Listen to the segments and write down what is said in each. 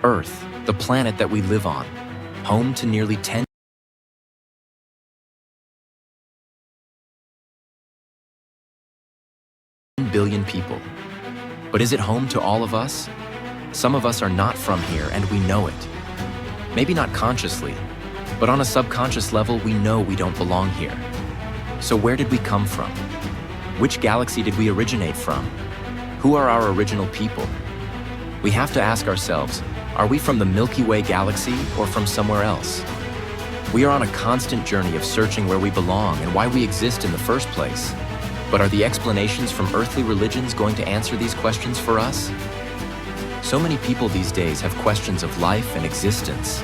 Earth, the planet that we live on, home to nearly 10 billion people. But is it home to all of us? Some of us are not from here, and we know it. Maybe not consciously, but on a subconscious level, we know we don't belong here. So where did we come from? Which galaxy did we originate from? Who are our original people? We have to ask ourselves, are we from the Milky Way galaxy or from somewhere else? We are on a constant journey of searching where we belong and why we exist in the first place. But are the explanations from earthly religions going to answer these questions for us? So many people these days have questions of life and existence,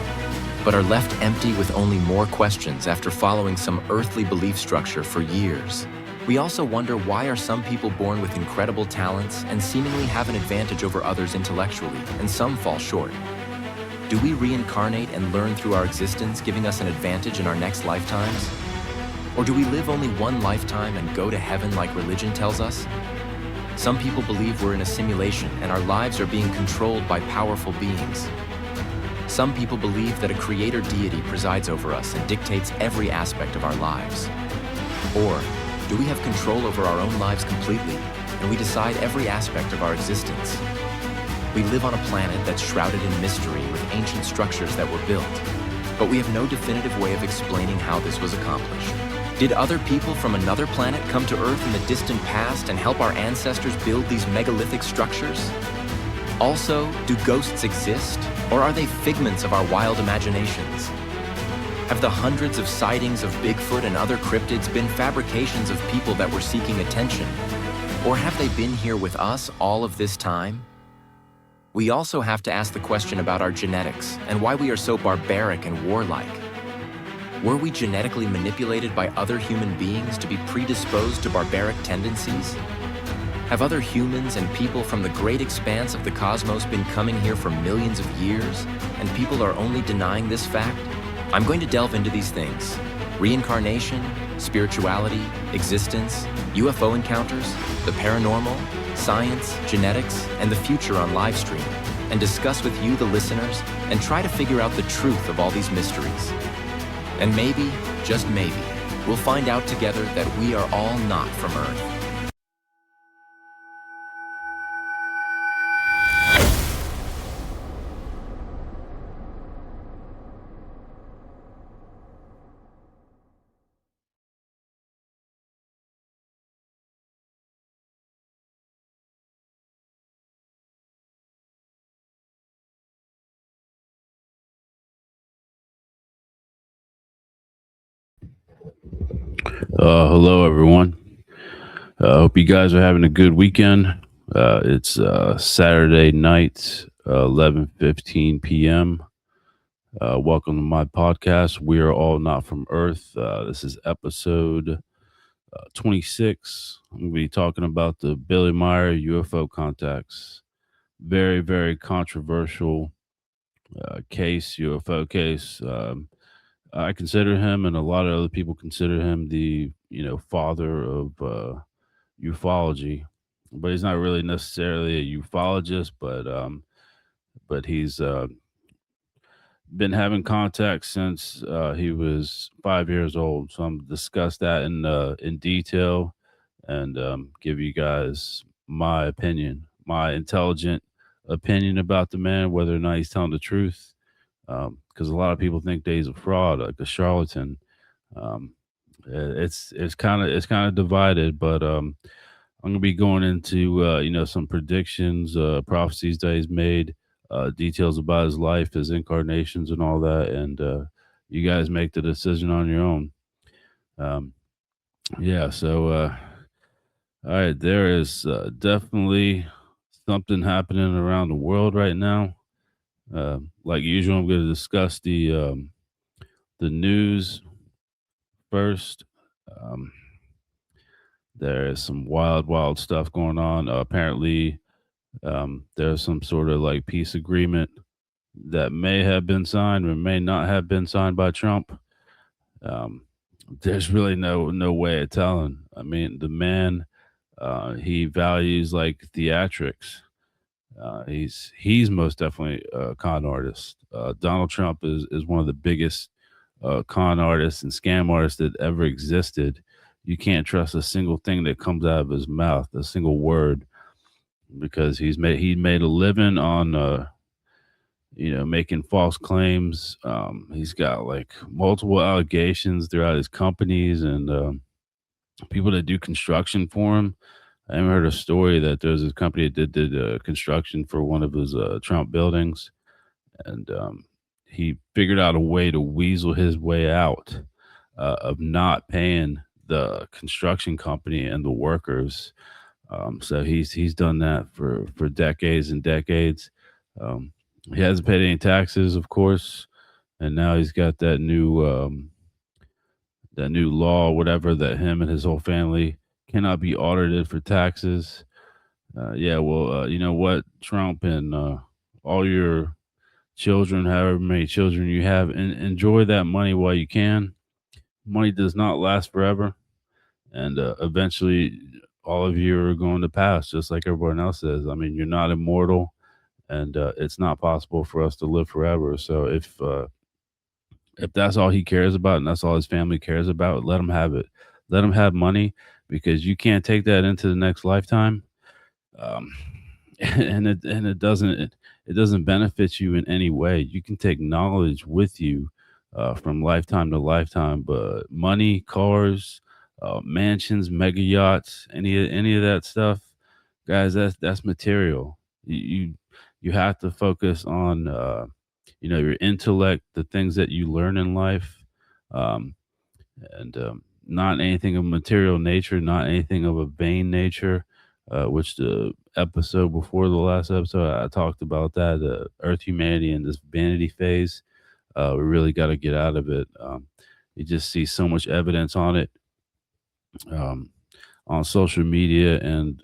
but are left empty with only more questions after following some earthly belief structure for years. We also wonder, why are some people born with incredible talents and seemingly have an advantage over others intellectually, and some fall short? Do we reincarnate and learn through our existence, giving us an advantage in our next lifetimes? Or do we live only one lifetime and go to heaven like religion tells us? Some people believe we're in a simulation and our lives are being controlled by powerful beings. Some people believe that a creator deity presides over us and dictates every aspect of our lives. Or do we have control over our own lives completely, and we decide every aspect of our existence? We live on a planet that's shrouded in mystery with ancient structures that were built, but we have no definitive way of explaining how this was accomplished. Did other people from another planet come to Earth in the distant past and help our ancestors build these megalithic structures? Also, do ghosts exist, or are they figments of our wild imaginations? Have the hundreds of sightings of Bigfoot and other cryptids been fabrications of people that were seeking attention? Or have they been here with us all of this time? We also have to ask the question about our genetics and why we are so barbaric and warlike. Were we genetically manipulated by other human beings to be predisposed to barbaric tendencies? Have other humans and people from the great expanse of the cosmos been coming here for millions of years, and people are only denying this fact? I'm going to delve into these things: reincarnation, spirituality, existence, UFO encounters, the paranormal, science, genetics, and the future on livestream, and discuss with you, the listeners, and try to figure out the truth of all these mysteries. And maybe, just maybe, we'll find out together that we are all not from Earth. Hello, everyone. Hope you guys are having a good weekend. It's Saturday night, 11:15 p.m. Welcome to my podcast. We are all not from Earth. This is episode 26. I'm going to be talking about the Billy Meier UFO contacts. Very, very controversial case, UFO case. I consider him, and a lot of other people consider him, the father of ufology, but he's not really necessarily a ufologist. But he's been having contact since he was 5 years old. So I'm discuss that in detail, and give you guys my opinion, my intelligent opinion about the man, whether or not he's telling the truth. Because a lot of people think that he's a fraud, like a charlatan. Um, it's kind of divided, but I'm gonna be going into some predictions, prophecies that he's made, details about his life, his incarnations, and all that, and you guys make the decision on your own. Um, yeah, so all right, there is definitely something happening around the world right now. Like usual, I'm going to discuss the news first. Um, there is some wild, wild stuff going on. Apparently, there's some sort of like peace agreement that may have been signed or may not have been signed by Trump. Um, there's really no way of telling. I mean, the man, he values like theatrics. He's most definitely a con artist. Donald Trump is one of the biggest con artists and scam artists that ever existed. You can't trust a single thing that comes out of his mouth, a single word, because he made a living on making false claims. He's got like multiple allegations throughout his companies and people that do construction for him. I even heard a story that there's this company that did construction for one of his Trump buildings, and he figured out a way to weasel his way out of not paying the construction company and the workers. So he's done that for decades and decades. Um, he hasn't paid any taxes, of course, and now he's got that new law, whatever, that him and his whole family cannot be audited for taxes. Yeah, well, you know what, Trump and all your children, however many children you have, enjoy that money while you can. Money does not last forever, and eventually, all of you are going to pass, just like everyone else is. I mean, you're not immortal, and it's not possible for us to live forever. So if that's all he cares about and that's all his family cares about, let him have it. Let him have money because you can't take that into the next lifetime. Um, and it doesn't benefit you in any way. You can take knowledge with you from lifetime to lifetime, but money, cars, mansions, mega yachts, any of that stuff, guys, that's material. You have to focus on your intellect, the things that you learn in life, um, and not anything of material nature, not anything of a vain nature. Which the episode before the last episode, I talked about that Earth humanity and this vanity phase. We really got to get out of it. You just see so much evidence on it um, on social media and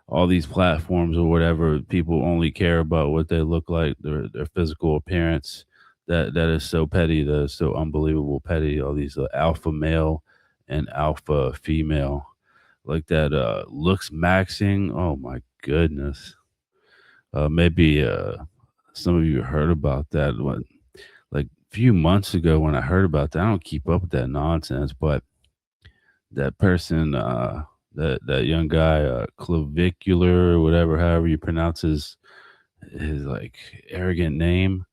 all these platforms or whatever. People only care about what they look like, their physical appearance. That is so petty. That is so unbelievable petty. All these alpha male and alpha female, like that looks maxing. Oh my goodness. Maybe some of you heard about that one like a few months ago when I heard about that. I don't keep up with that nonsense, but that person, that young guy, clavicular or whatever, however you pronounce his like arrogant name,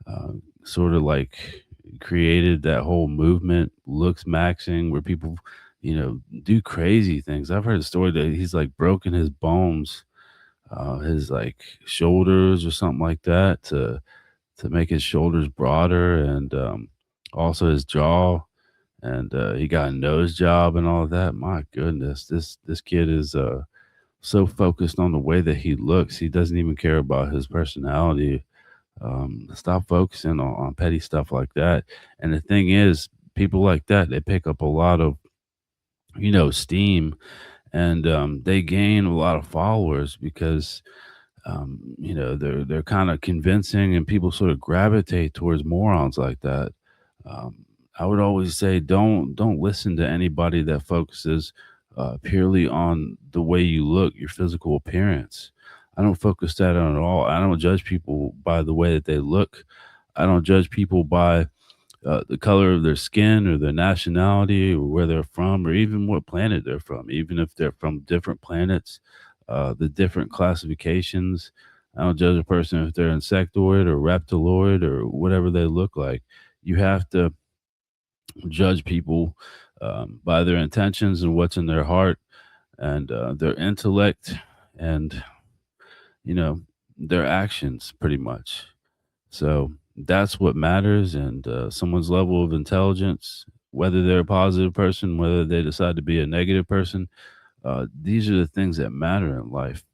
uh, sort of like created that whole movement, looks maxing, where people, do crazy things. I've heard a story that he's like broken his bones, his like shoulders or something like that to make his shoulders broader and also his jaw and he got a nose job and all of that. My goodness, this kid is so focused on the way that he looks. He doesn't even care about his personality. Stop focusing on petty stuff like that. And the thing is, people like that, they pick up a lot of steam, and they gain a lot of followers because they're kind of convincing, and people sort of gravitate towards morons like that. um, I would always say don't listen to anybody that focuses purely on the way you look, your physical appearance. I don't focus that on at all. I don't judge people by the way that they look. I don't judge people by the color of their skin or their nationality or where they're from or even what planet they're from, even if they're from different planets, the different classifications. I don't judge a person if they're insectoid or reptiloid or whatever they look like. You have to judge people by their intentions and what's in their heart and their intellect and, you know, their actions pretty much. So that's what matters. And someone's level of intelligence, whether they're a positive person, whether they decide to be a negative person, these are the things that matter in life.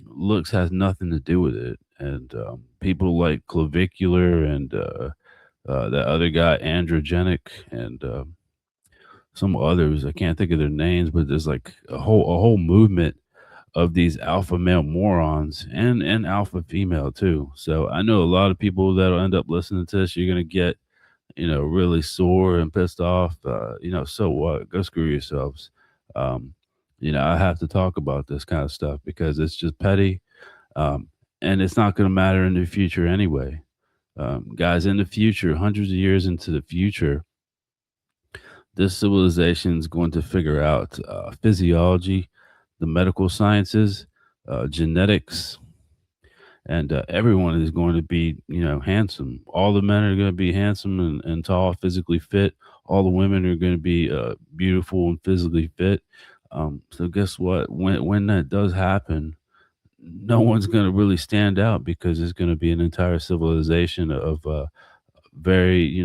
Looks has nothing to do with it. And people like clavicular and that other guy, androgenic, and some others, I can't think of their names, but there's like a whole movement of these alpha male morons and alpha female too. So I know a lot of people that'll end up listening to this. You're gonna get really sore and pissed off. So what? Go screw yourselves. Um, I have to talk about this kind of stuff because it's just petty. um, and it's not going to matter in the future anyway. Guys, in the future, hundreds of years into the future, this civilization is going to figure out physiology, the medical sciences, genetics, and everyone is going to be, handsome. All the men are going to be handsome and tall, physically fit. All the women are going to be beautiful and physically fit. So guess what? When that does happen, no one's going to really stand out because it's going to be an entire civilization of very,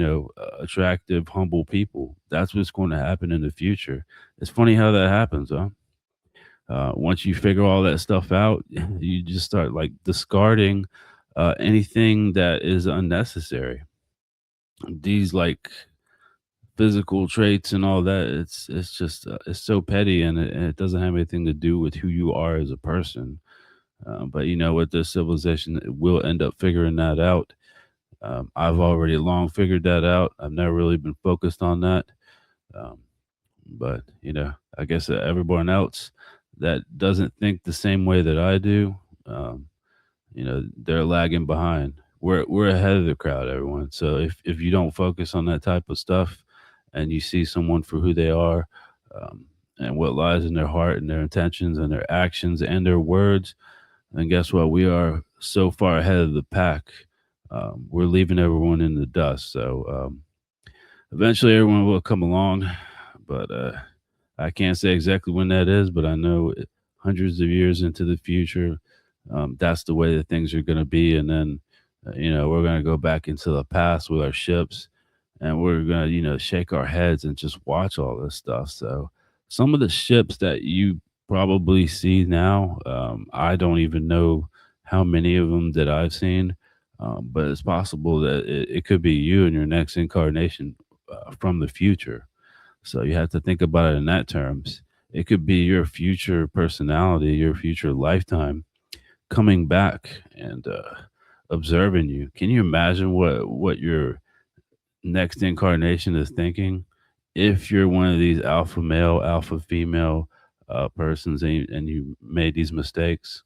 attractive, humble people. That's what's going to happen in the future. It's funny how that happens, huh? Once you figure all that stuff out, you just start like discarding anything that is unnecessary. These like physical traits and all that, it's just it's so petty, and it doesn't have anything to do with who you are as a person. But with this civilization, we'll end up figuring that out. I've already long figured that out. I've never really been focused on that. Um, but I guess everyone else that doesn't think the same way that I do, um, they're lagging behind. We're ahead of the crowd, everyone. So if you don't focus on that type of stuff, and you see someone for who they are, and what lies in their heart and their intentions and their actions and their words, then guess what? We are so far ahead of the pack. We're leaving everyone in the dust. So eventually, everyone will come along, but I can't say exactly when that is, but I know hundreds of years into the future, that's the way that things are going to be. And then, we're going to go back into the past with our ships, and we're going to, shake our heads and just watch all this stuff. So some of the ships that you probably see now, I don't even know how many of them that I've seen, but it's possible that it could be you in your next incarnation from the future. So you have to think about it in that terms. It could be your future personality, your future lifetime coming back and observing you. Can you imagine what your next incarnation is thinking if you're one of these alpha male, alpha female persons, and you made these mistakes?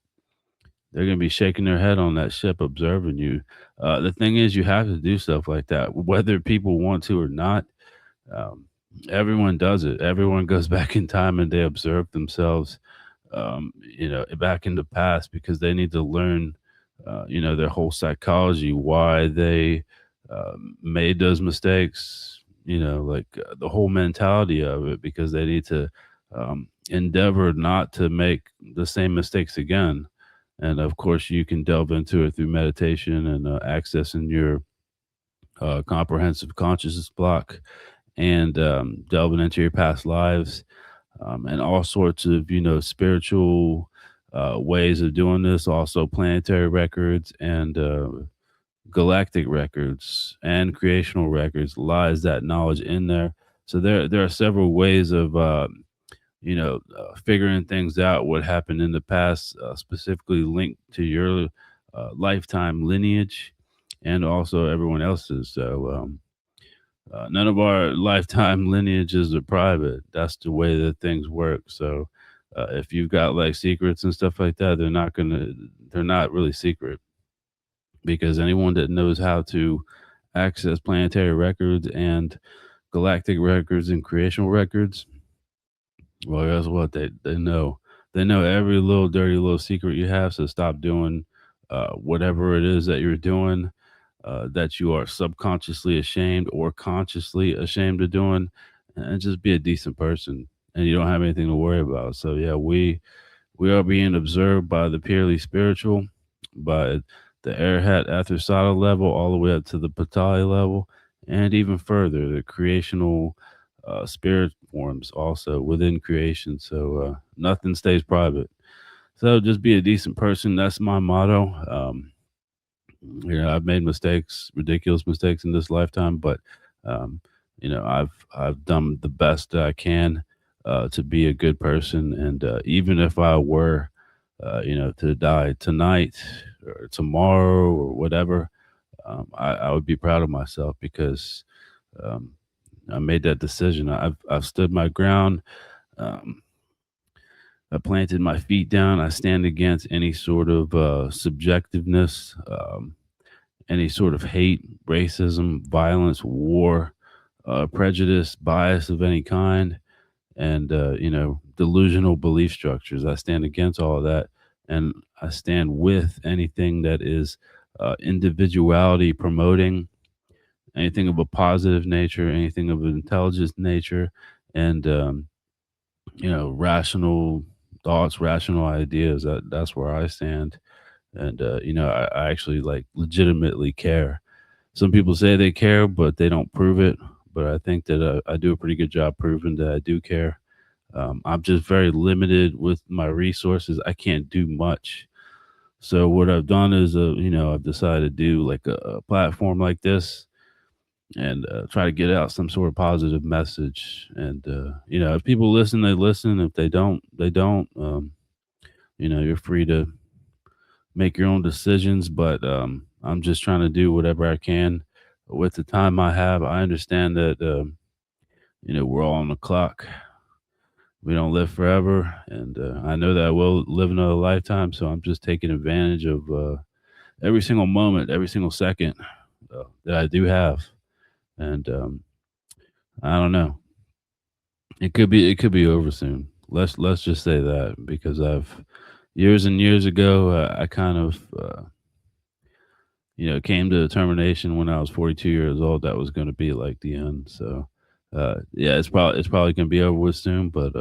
They're going to be shaking their head on that ship observing you. The thing is, you have to do stuff like that, whether people want to or not. um, Everyone does it. Everyone goes back in time and they observe themselves, back in the past because they need to learn, their whole psychology, why they made those mistakes, like the whole mentality of it, because they need to endeavor not to make the same mistakes again. And of course, you can delve into it through meditation and accessing your comprehensive consciousness block, and delving into your past lives, and all sorts of spiritual ways of doing this. Also, planetary records and galactic records and creational records lies that knowledge in there. So there are several ways of figuring things out, what happened in the past, specifically linked to your lifetime lineage and also everyone else's. So none of our lifetime lineages are private. That's the way that things work. So if you've got like secrets and stuff like that, they're not really secret, because anyone that knows how to access planetary records and galactic records and creational records, well, guess what? They know every little dirty little secret you have. So stop doing whatever it is that you're doing, that you are subconsciously ashamed or consciously ashamed of doing, and just be a decent person, and you don't have anything to worry about. So yeah, we are being observed by the purely spiritual, by the Arahat Athasada level, all the way up to the Patali level, and even further, the creational spirit forms also within creation. So nothing stays private. So just be a decent person. That's my motto. I've made mistakes, ridiculous mistakes in this lifetime, but um, I've done the best that I can to be a good person. And even if I were, to die tonight or tomorrow or whatever, I would be proud of myself because um, I made that decision. I've stood my ground. Um, I planted my feet down. I stand against any sort of subjectiveness, any sort of hate, racism, violence, war, prejudice, bias of any kind, and delusional belief structures. I stand against all of that, and I stand with anything that is individuality promoting, anything of a positive nature, anything of an intelligent nature, and rational thoughts, rational ideas. That's where I stand, and I actually like legitimately care. Some people say they care, but they don't prove it. But I think that I do a pretty good job proving that I do care. I'm just very limited with my resources. I can't do much. So what I've done is, I've decided to do like a platform like this and try to get out some sort of positive message. And if people listen, they listen. If they don't, they don't. You're free to make your own decisions. But I'm just trying to do whatever I can with the time I have. I understand that we're all on the clock. We don't live forever, and I know that I will live another lifetime. So I'm just taking advantage of every single moment, every single second that I do have. And I don't know. It could be over soon. Let's just say that because I've years and years ago I kind of came to determination when I was 42 years old that was going to be like the end. So yeah, it's probably going to be over with soon, but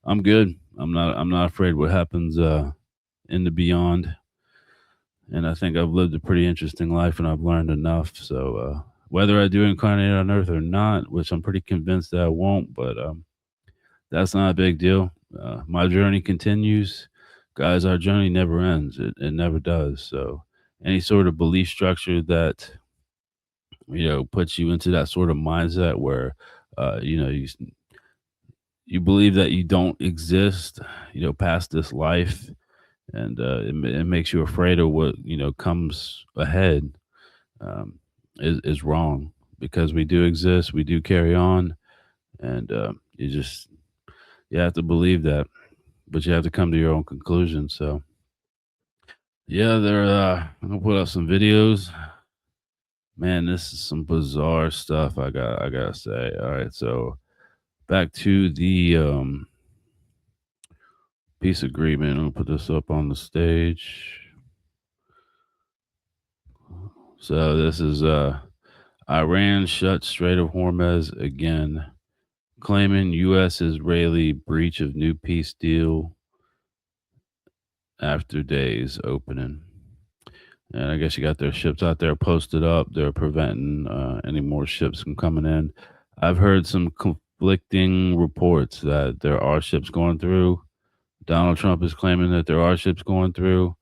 I'm good. I'm not afraid what happens in the beyond, and I think I've lived a pretty interesting life and I've learned enough. So whether I do incarnate on Earth or not, which I'm pretty convinced that I won't, but that's not a big deal. My journey continues, guys. Our journey never ends. It never does. So any sort of belief structure that puts you into that sort of mindset where you believe that you don't exist, past this life, and it makes you afraid of what comes ahead. Um, is wrong because we do exist, we do carry on, and you have to believe that, but you have to come to your own conclusion. So yeah, I'm gonna put up some videos. Man, this is some bizarre stuff. I gotta say. All right, so back to the peace agreement. I'm gonna put this up on the stage. So this is Iran shut Strait of Hormuz again, claiming U.S. Israeli breach of new peace deal after days opening. And I guess you got their ships out there posted up. They're preventing any more ships from coming in. I've heard some conflicting reports that there are ships going through. Donald Trump is claiming that there are ships going through.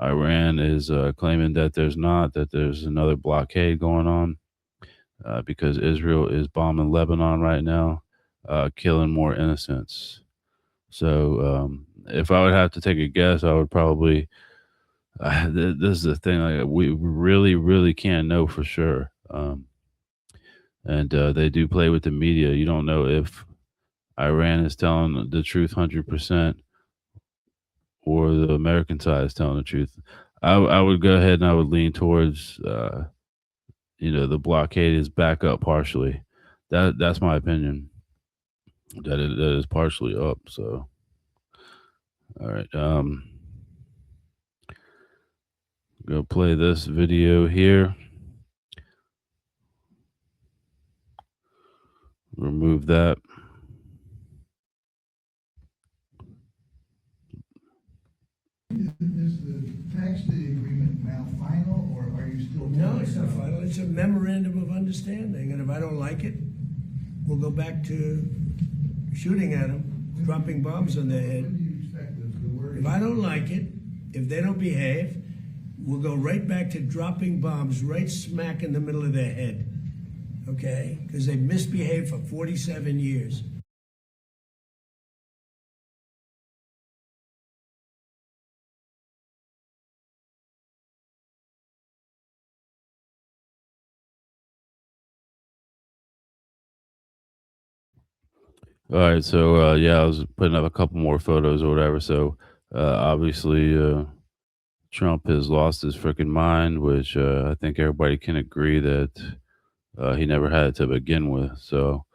Iran is claiming that there's not, that there's another blockade going on because Israel is bombing Lebanon right now, killing more innocents. So if I would have to take a guess, I would probably this is the thing. Like, we really, really can't know for sure. And they do play with the media. You don't know if Iran is telling the truth 100% or the American side is telling the truth. I would go ahead and I would lean towards, the blockade is back up partially. That's my opinion. That is partially up. So, all right. Go play this video here. Remove that. Is the text of the agreement now final, or are you still? No, it's not final. It's a memorandum of understanding, and if I don't like it, we'll go back to shooting at them, dropping bombs on their When head. do you expect the word? If I don't like it, if they don't behave, we'll go right back to dropping bombs right smack in the middle of their head. Okay? Because they've misbehaved for 47 years. All right, so yeah, I was putting up a couple more photos or whatever. So obviously, Trump has lost his freaking mind, which I think everybody can agree that he never had to begin with. So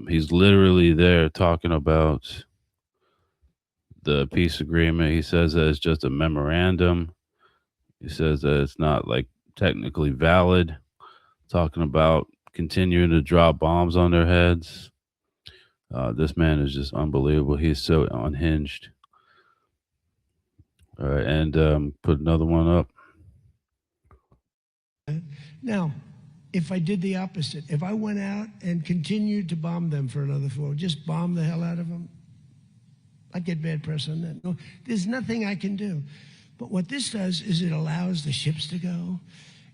he's literally there talking about the peace agreement. He says that it's just a memorandum. He says that it's not like technically valid. Talking about continuing to drop bombs on their heads. This man is just unbelievable. He's so unhinged. All right, and put another one up. Now, if I did the opposite, if I went out and continued to bomb them for another 4, just bomb the hell out of them, I'd get bad press on that. No, there's nothing I can do. But what this does is it allows the ships to go.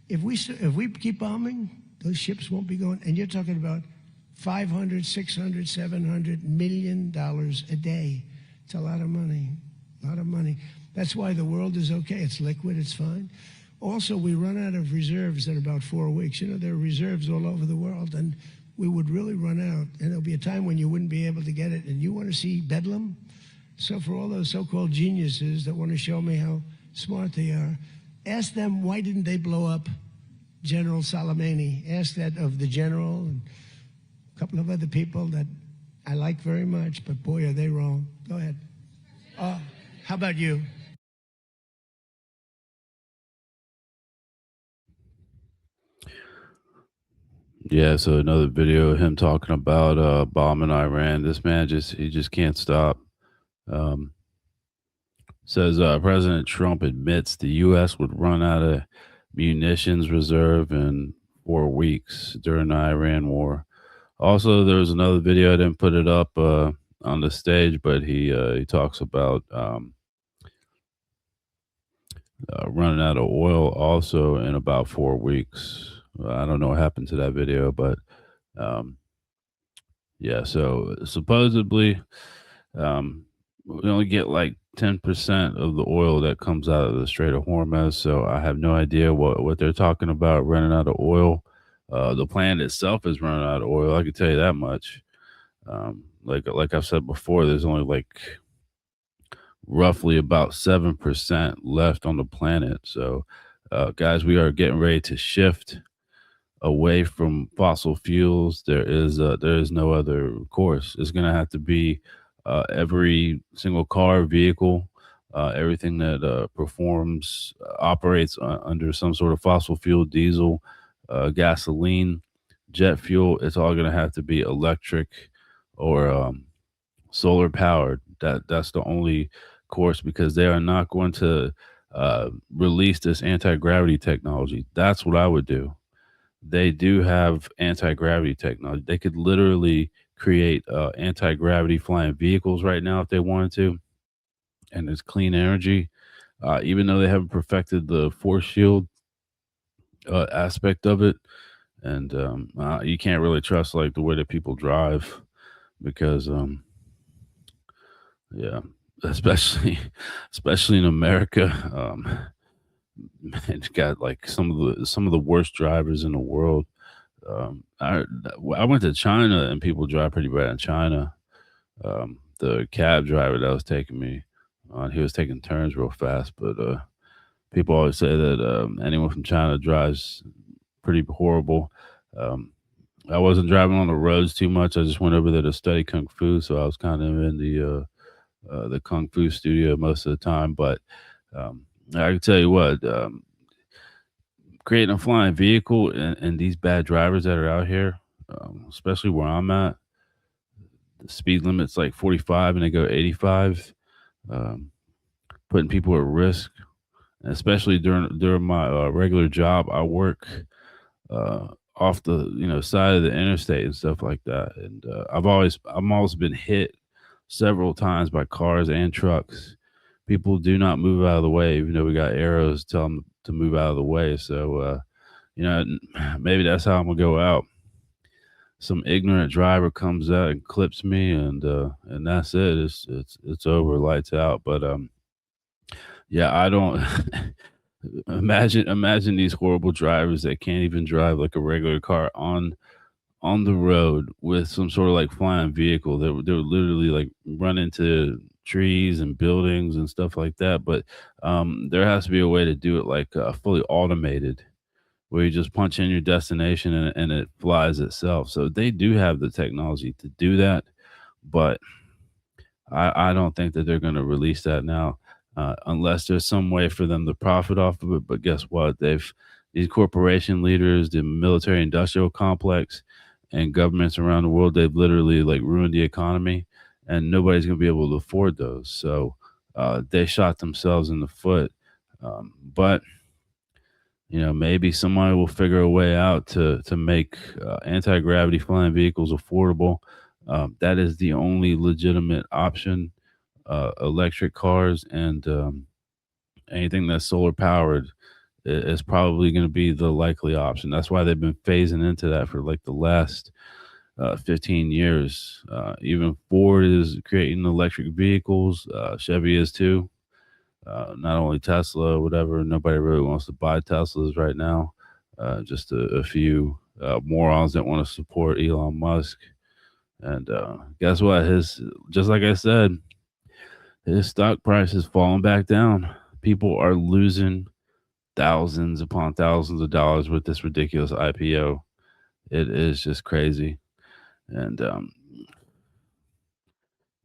If we keep bombing, those ships won't be going. And you're talking about 500, 600, 700 million dollars a day. It's a lot of money. A lot of money. That's why the world is okay. It's liquid. It's fine. Also, we run out of reserves in about 4 weeks. You know, there are reserves all over the world, and we would really run out. And there'll be a time when you wouldn't be able to get it. And you want to see Bedlam? So for all those so-called geniuses that want to show me how smart they are, ask them why didn't they blow up General Soleimani? Ask that of the general and a couple of other people that I like very much, but boy, are they wrong. Go ahead. How about you? Yeah, so another video of him talking about bombing Iran. This man he just can't stop. Um, says President Trump admits the U.S. would run out of munitions reserve in 4 weeks during the Iran war. Also, there was another video. I didn't put it up on the stage, but he talks about running out of oil also in about 4 weeks. I don't know what happened to that video, but um, yeah. So supposedly, we only get like 10% of the oil that comes out of the Strait of Hormuz. So I have no idea what they're talking about running out of oil. The plant itself is running out of oil. I can tell you that much. Like I've said before, there's only like roughly about 7% left on the planet. So, guys, we are getting ready to shift away from fossil fuels. There is no other course. It's going to have to be every single car, vehicle, everything that operates under some sort of fossil fuel, diesel, gasoline, jet fuel. It's all going to have to be electric or solar powered. That's the only course, because they are not going to release this anti-gravity technology. That's what I would do. They do have anti-gravity technology. They could literally create anti-gravity flying vehicles right now if they wanted to, and it's clean energy. Even though they haven't perfected the force shield aspect of it, and you can't really trust like the way that people drive, because yeah, especially especially in America. Man, it's got like some of the worst drivers in the world. I went to China and people drive pretty bad in China. The cab driver that was taking me on, he was taking turns real fast, but people always say that anyone from China drives pretty horrible. Um, I wasn't driving on the roads too much. I just went over there to study kung fu, so I was kind of in the kung fu studio most of the time. But I can tell you what, creating a flying vehicle and these bad drivers that are out here, especially where I'm at, the speed limit's like 45 and they go 85, um, putting people at risk. And especially during my regular job, I work uh, off the side of the interstate and stuff like that, and I'm always been hit several times by cars and trucks. People do not move out of the way, even though we got arrows to tell them to move out of the way. So, maybe that's how I'm gonna go out. Some ignorant driver comes out and clips me, and that's it. It's over, lights out. But yeah, I don't imagine these horrible drivers that can't even drive like a regular car on on the road with some sort of like flying vehicle. They would literally like run into trees and buildings and stuff like that. But there has to be a way to do it like fully automated, where you just punch in your destination and it flies itself. So they do have the technology to do that, but I don't think that they're going to release that now, unless there's some way for them to profit off of it. But guess what? These corporation leaders, the military industrial complex, and governments around the world, they've literally like ruined the economy, and nobody's going to be able to afford those. So they shot themselves in the foot. But maybe somebody will figure a way out to make anti-gravity flying vehicles affordable. That is the only legitimate option. Electric cars and anything that's solar powered is probably going to be the likely option. That's why they've been phasing into that for like the last 15 years. Even Ford is creating electric vehicles. Chevy is too. Not only Tesla, whatever. Nobody really wants to buy Teslas right now. Just a few morons that want to support Elon Musk. And guess what? Just like I said, his stock price is falling back down. People are losing thousands upon thousands of dollars with this ridiculous IPO. It is just crazy. And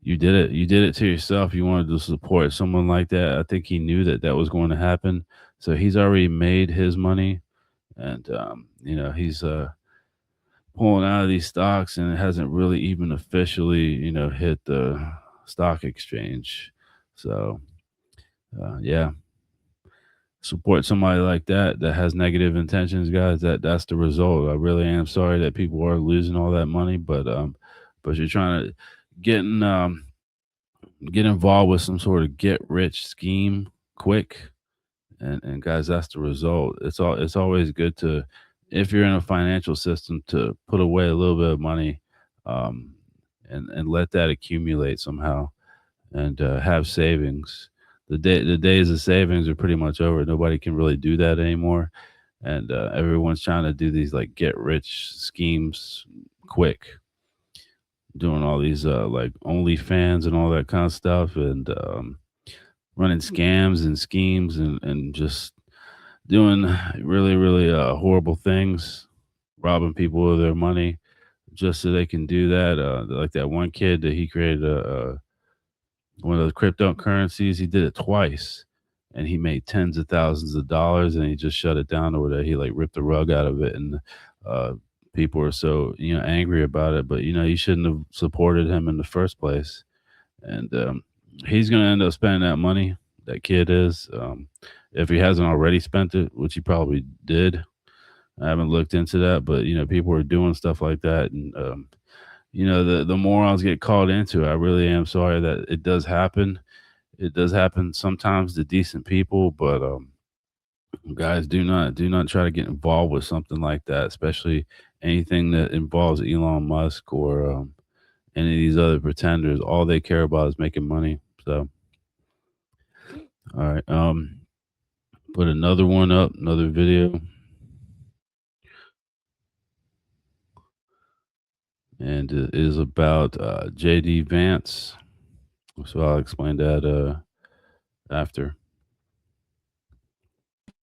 you did it. You did it to yourself. You wanted to support someone like that. I think he knew that that was going to happen. So he's already made his money, and he's pulling out of these stocks, and it hasn't really even officially hit the stock exchange. So yeah, support somebody like that has negative intentions, guys. That's the result. I really am sorry that people are losing all that money, but you're trying to get involved with some sort of get rich scheme quick, and guys, that's the result. It's always good to, if you're in a financial system, to put away a little bit of money, um and let that accumulate somehow, and have savings. The days of savings are pretty much over. Nobody can really do that anymore, and everyone's trying to do these like get rich schemes quick, doing all these like OnlyFans and all that kind of stuff, and running scams and schemes, and just doing really really horrible things, robbing people of their money just so they can do that. Like that one kid that he created one of the cryptocurrencies. He did it twice, and he made tens of thousands of dollars, and he just shut it down over there. He like ripped the rug out of it, and uh, people are so angry about it. But you shouldn't have supported him in the first place, and he's gonna end up spending that money. That kid is, if he hasn't already spent it, which he probably did. I haven't looked into that, but people are doing stuff like that, and the morons get called into it. I really am sorry that it does happen. It does happen sometimes to decent people, but guys, do not try to get involved with something like that, especially anything that involves Elon Musk or any of these other pretenders. All they care about is making money. So, all right, put another one up, another video, and it is about JD Vance. So I'll explain that after.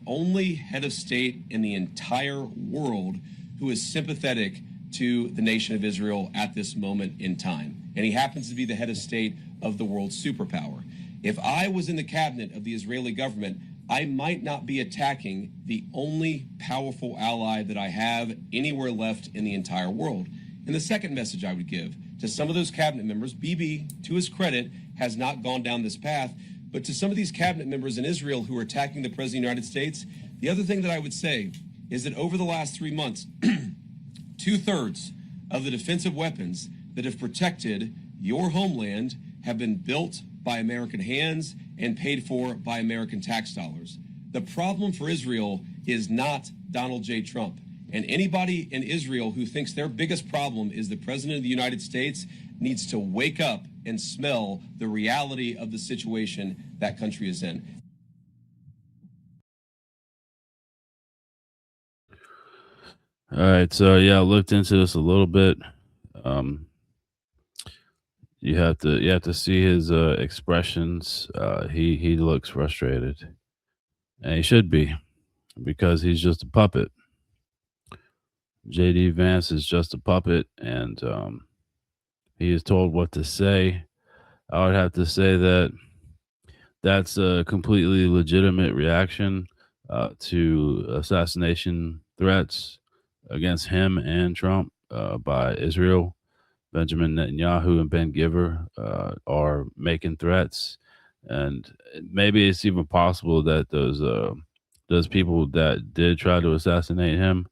Only head of state in the entire world who is sympathetic to the nation of Israel at this moment in time. And he happens to be the head of state of the world's superpower. If I was in the cabinet of the Israeli government, I might not be attacking the only powerful ally that I have anywhere left in the entire world. And the second message I would give to some of those cabinet members, Bibi, to his credit, has not gone down this path, but to some of these cabinet members in Israel who are attacking the President of the United States, the other thing that I would say is that over the last 3 months, 2/3 of the defensive weapons that have protected your homeland have been built by American hands and paid for by American tax dollars. The problem for Israel is not Donald J. Trump. And anybody in Israel who thinks their biggest problem is the President of the United States needs to wake up and smell the reality of the situation that country is in. All right, so yeah, I looked into this a little bit. Um, you have to see his expressions. He looks frustrated, and he should be because he's just a puppet. JD Vance is just a puppet, and he is told what to say. I would have to say that that's a completely legitimate reaction to assassination threats against him and Trump by Israel. Benjamin Netanyahu and Ben Giver are making threats, and maybe it's even possible that those people that did try to assassinate him,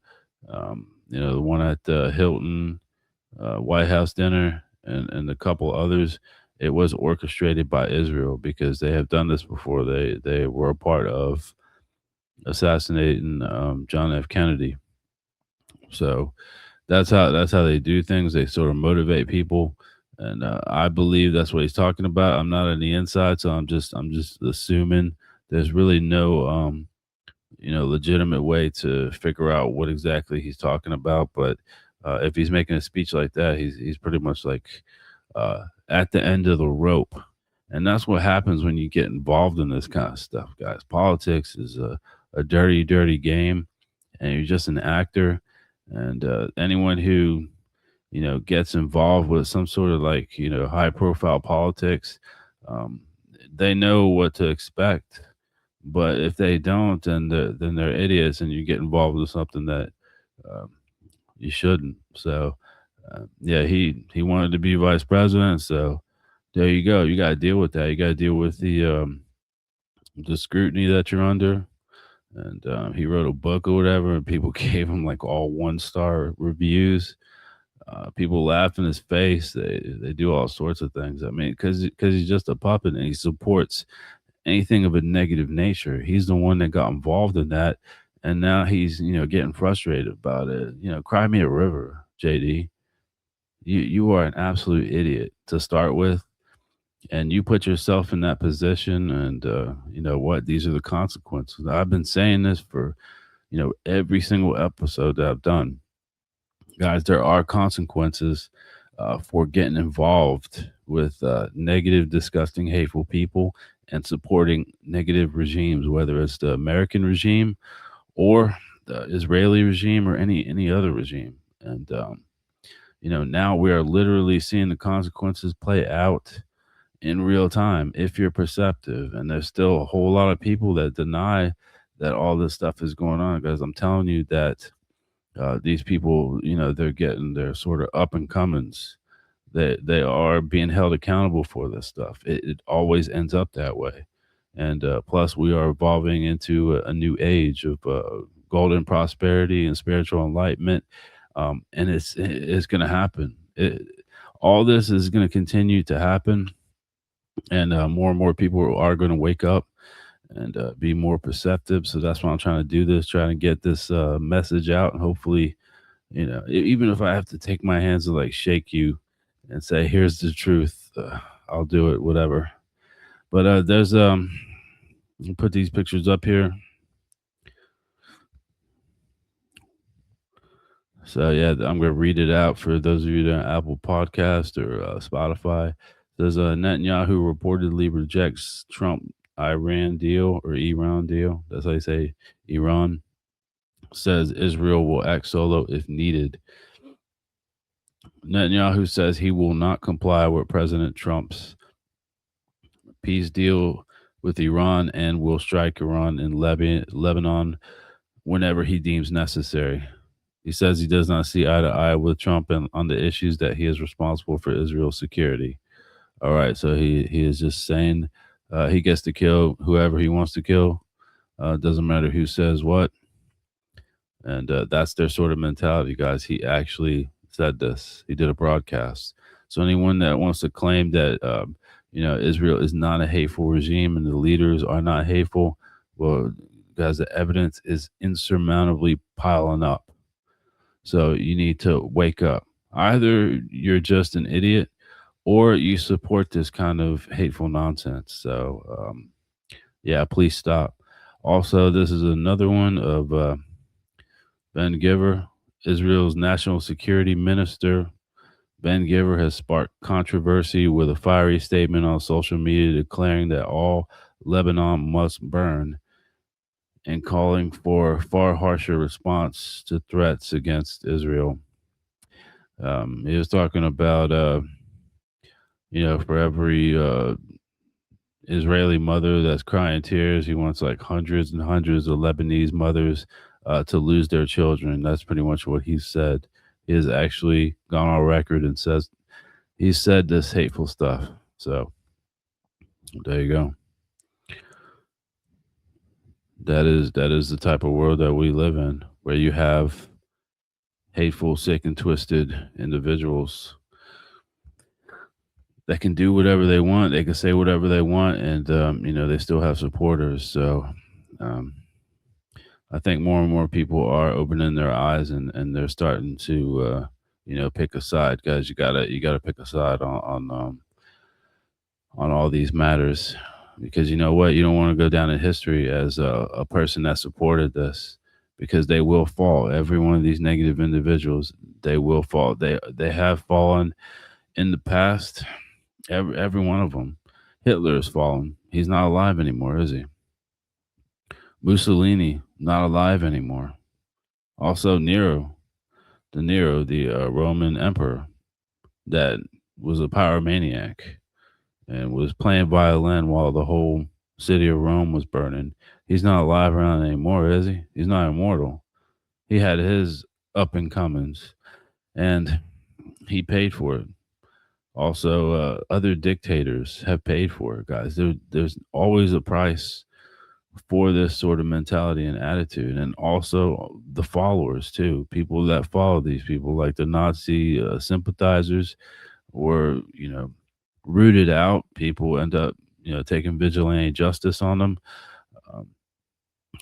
the one at the Hilton White House dinner and a couple others, it was orchestrated by Israel because they have done this before. They were a part of assassinating John F. Kennedy. So that's how they do things. They sort of motivate people, and I believe that's what he's talking about. I'm not on the inside, so I'm just assuming there's really no legitimate way to figure out what exactly he's talking about. But if he's making a speech like that, he's pretty much like at the end of the rope, and that's what happens when you get involved in this kind of stuff, guys. Politics is a dirty, dirty game, and you're just an actor. And anyone who gets involved with some sort of like high profile politics, um, they know what to expect. But if they don't, then they're idiots, and you get involved with something that um, you shouldn't. So yeah, he wanted to be vice president. So there you go. You got to deal with that. You got to deal with the scrutiny that you're under. And he wrote a book or whatever, and people gave him like all 1-star reviews. People laugh in his face. They do all sorts of things. I mean, because he's just a puppet and he supports anything of a negative nature. He's the one that got involved in that, and now he's getting frustrated about it. Cry me a river, JD. You are an absolute idiot to start with, and you put yourself in that position. And you know what? These are the consequences. I've been saying this for every single episode that I've done. Guys, there are consequences for getting involved with negative, disgusting, hateful people and supporting negative regimes, whether it's the American regime or the Israeli regime or any other regime. And now we are literally seeing the consequences play out in real time if you're perceptive. And there's still a whole lot of people that deny that all this stuff is going on. Because I'm telling you that these people, they're getting their sort of up and comings. They are being held accountable for this stuff. It always ends up that way. And plus, we are evolving into a new age of golden prosperity and spiritual enlightenment. And it's going to happen. All this is going to continue to happen, and more and more people are going to wake up and be more perceptive. So that's why I'm trying to do this, trying to get this message out, and hopefully, even if I have to take my hands and like shake you and say, "Here's the truth," I'll do it. Whatever. But there's I'll put these pictures up here. So yeah, I'm gonna read it out for those of you that are Apple Podcast or Spotify. Says Netanyahu reportedly rejects Trump Iran deal or Iran deal. That's how you say Iran. Says Israel will act solo if needed. Netanyahu says he will not comply with President Trump's peace deal with Iran and will strike Iran in Lebanon whenever he deems necessary. He says he does not see eye to eye with Trump on the issues that he is responsible for Israel's security. All right, so he is just saying he gets to kill whoever he wants to kill. Doesn't matter who says what. And that's their sort of mentality, guys. He actually said this. He did a broadcast. So anyone that wants to claim that Israel is not a hateful regime and the leaders are not hateful, well, guys, the evidence is insurmountably piling up. So you need to wake up. Either you're just an idiot or you support this kind of hateful nonsense. So yeah, please stop. Also, this is another one of Ben Giver. Israel's national security minister, Ben Giver, has sparked controversy with a fiery statement on social media declaring that all Lebanon must burn and calling for a far harsher response to threats against Israel. He was talking about, for every Israeli mother that's crying tears, he wants like hundreds and hundreds of Lebanese mothers to lose their children. That's pretty much what he said. He has actually gone on record and says he said this hateful stuff. So there you go. That is the type of world that we live in, where you have hateful, sick, and twisted individuals that can do whatever they want. They can say whatever they want, and they still have supporters. So I think more and more people are opening their eyes, and they're starting to pick a side, guys. You gotta pick a side on all these matters, because you know what, you don't want to go down in history as a person that supported this, because they will fall. Every one of these negative individuals, they will fall. They have fallen in the past. Every one of them. Hitler has fallen. He's not alive anymore, is he? Mussolini, not alive anymore. Also Nero, the Roman emperor that was a pyromaniac and was playing violin while the whole city of Rome was burning. He's not alive around anymore, is he? He's not immortal. He had his up and comings, and he paid for it. Also, other dictators have paid for it, guys. There's always a price for this sort of mentality and attitude, and also the followers too. People that follow these people, like the Nazi sympathizers, or rooted out. People end up taking vigilante justice on them. Um,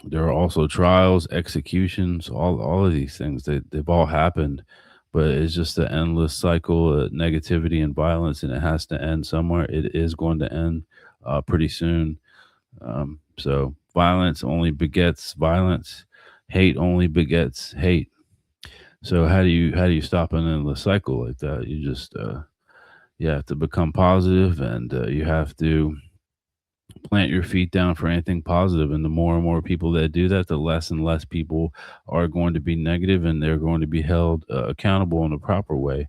there are also trials, executions, all of these things. They've all happened, but it's just an endless cycle of negativity and violence, and it has to end somewhere. It is going to end pretty soon. So violence only begets violence. Hate only begets hate. So how do you stop an endless cycle like that? You just you have to become positive, and you have to plant your feet down for anything positive. And the more and more people that do that, the less and less people are going to be negative, and they're going to be held accountable in a proper way.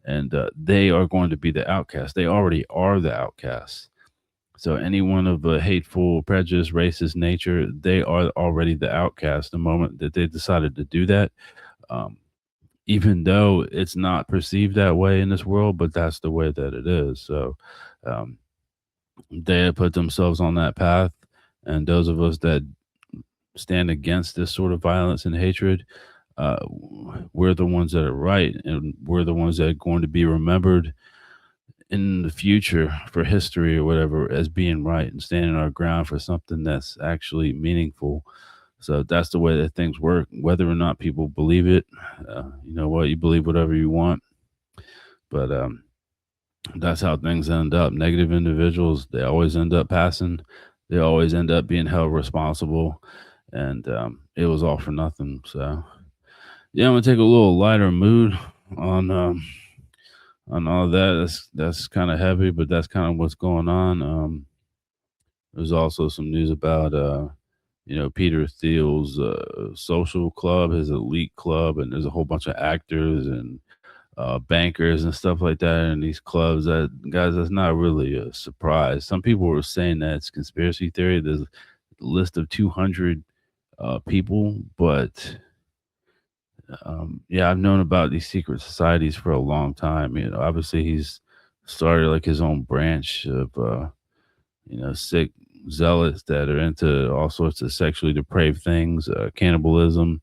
And they are going to be the outcast. They already are the outcasts. So anyone of a hateful, prejudice, racist nature, they are already the outcast the moment that they decided to do that. Um, Even though it's not perceived that way in this world, but that's the way that it is. So um, they have put themselves on that path. And those of us that stand against this sort of violence and hatred, we're the ones that are right. And we're the ones that are going to be remembered in the future for history or whatever as being right and standing our ground for something that's actually meaningful. So that's the way that things work, whether or not people believe it. You know what? You believe whatever you want, but that's how things end up. Negative individuals, they always end up passing. They always end up being held responsible, and it was all for nothing. So yeah, I'm gonna take a little lighter mood on all that. That's kind of heavy, but that's kind of what's going on. There's also some news about Peter Thiel's social club, his elite club, and there's a whole bunch of actors and bankers and stuff like that in these clubs. That, guys, that's not really a surprise. Some people were saying that it's conspiracy theory. There's a list of 200 people, but yeah, I've known about these secret societies for a long time. Obviously he's started like his own branch of sick zealots that are into all sorts of sexually depraved things, cannibalism,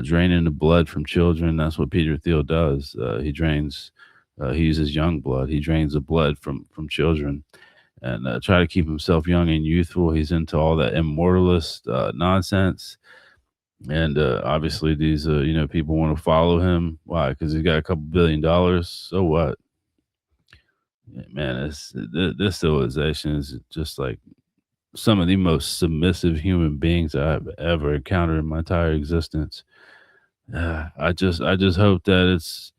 draining the blood from children. That's what Peter Thiel does. He uses young blood. He drains the blood from children, and try to keep himself young and youthful. He's into all that immortalist nonsense. And obviously these people want to follow him. Why? Because he's got a couple $1 billion. So what? Yeah, man, this civilization is just like some of the most submissive human beings I've ever encountered in my entire existence. I just hope that it's,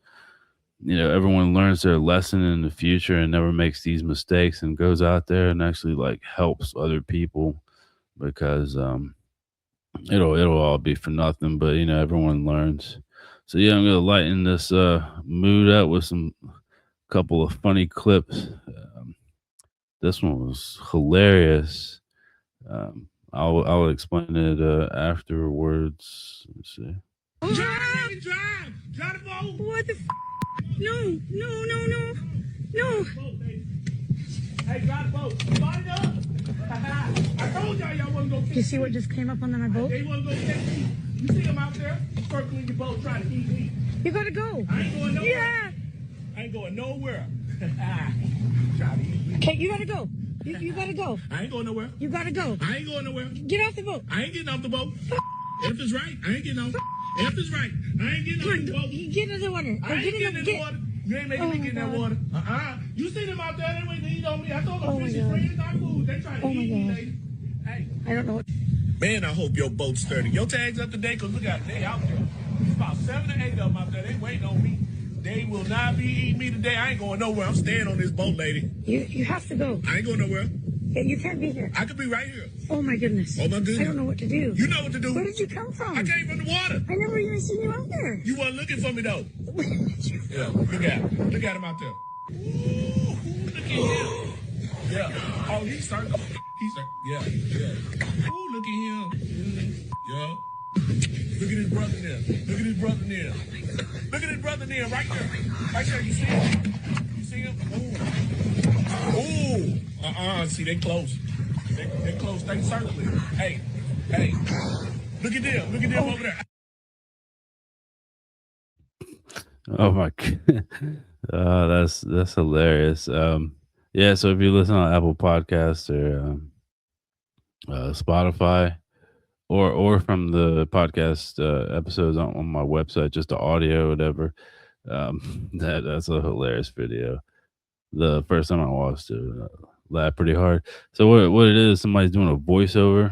everyone learns their lesson in the future and never makes these mistakes and goes out there and actually like helps other people, because it'll all be for nothing, but everyone learns. So yeah, I'm gonna lighten this mood up with some couple of funny clips. This one was hilarious. I'll explain it afterwards. Let's see. Drive! Drive! Drive the boat! What the f? No, no, no, no. No. Hey, drive the boat. Find up! I told y'all wasn't gonna catch. You see what just came up on my boat? They wasn't gonna catch me. You see them out there circling your boat trying to eat me. You gotta go. I ain't going nowhere. Yeah. I ain't going nowhere. Trying to eat me. Okay, you gotta go. You gotta go. I ain't going nowhere. You gotta go. I ain't going nowhere. Get off the boat. I ain't getting off the boat. If it's right, I ain't getting off. If it's right, I ain't getting off the boat. Get in the water. I ain't getting in the water. You ain't making me get in that water. You see them out there, they waiting to eat on me. I told them fish is friends, not food. They trying to eat me, lady. Hey. I don't know what. Man, I hope your boat's sturdy. Your tag's up to date, because look out, they out there. There's about 7 or 8 of them out there. They waiting on me. They will not be eating me today. I ain't going nowhere. I'm staying on this boat, lady. You have to go. I ain't going nowhere. Yeah, you can't be here. I could be right here. Oh, my goodness. Oh, my goodness. I don't know what to do. You know what to do. Where did you come from? I came from the water. I never even seen you out there. You weren't looking for me, though. Yeah, look at him. Look at him out there. Ooh, look at him. Yeah. Oh, he's starting. Yeah. Ooh, look at him. Yeah. Look at his brother there. Look at his brother there. Look at his brother there, right there. Right there, you see him? You see him? Ooh. See, they close. They close. They circling. Hey. Look at them. Look at them over there. Oh my god. That's hilarious. Yeah, so if you listen on Apple Podcasts or Spotify, or from the podcast episodes on my website, just the audio, whatever. That's a hilarious video. The first time I watched it, laughed pretty hard. So what it is, somebody's doing a voiceover,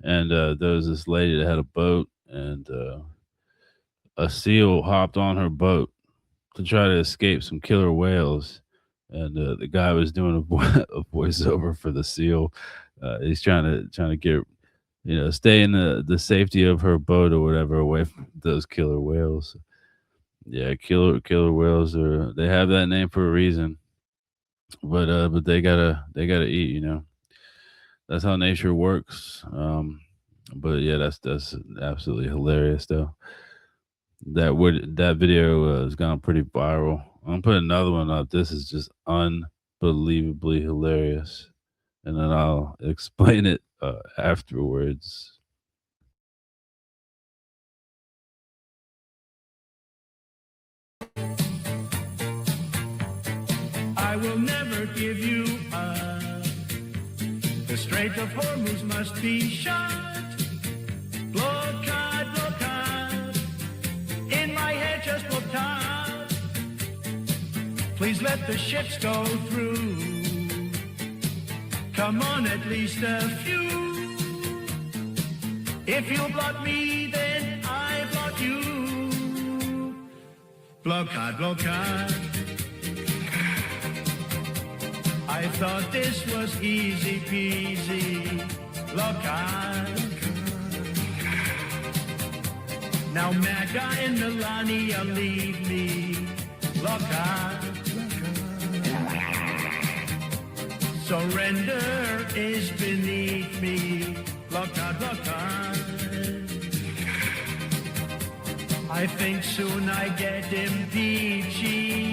and there was this lady that had a boat, and a seal hopped on her boat to try to escape some killer whales, and the guy was doing a voiceover for the seal. He's trying to get, stay in the safety of her boat or whatever, away from those killer whales. Yeah, killer whales they have that name for a reason. But they gotta eat. That's how nature works. But yeah, that's absolutely hilarious though. That video has gone pretty viral. I'm gonna put another one up. This is just unbelievably hilarious, and then I'll explain it afterwards. I will never give you up. The Strait of Hormuz must be shut. Blockade, blockade. In my head, just blockade. Please let the ships go through. Come on, at least a few. If you block me, then I block you. Blockade, blockade. I thought this was easy peasy. Blockade. Now Magga and Melania leave me. Blockade. Surrender is beneath me. Blockade, blockade. I think soon I get impeached.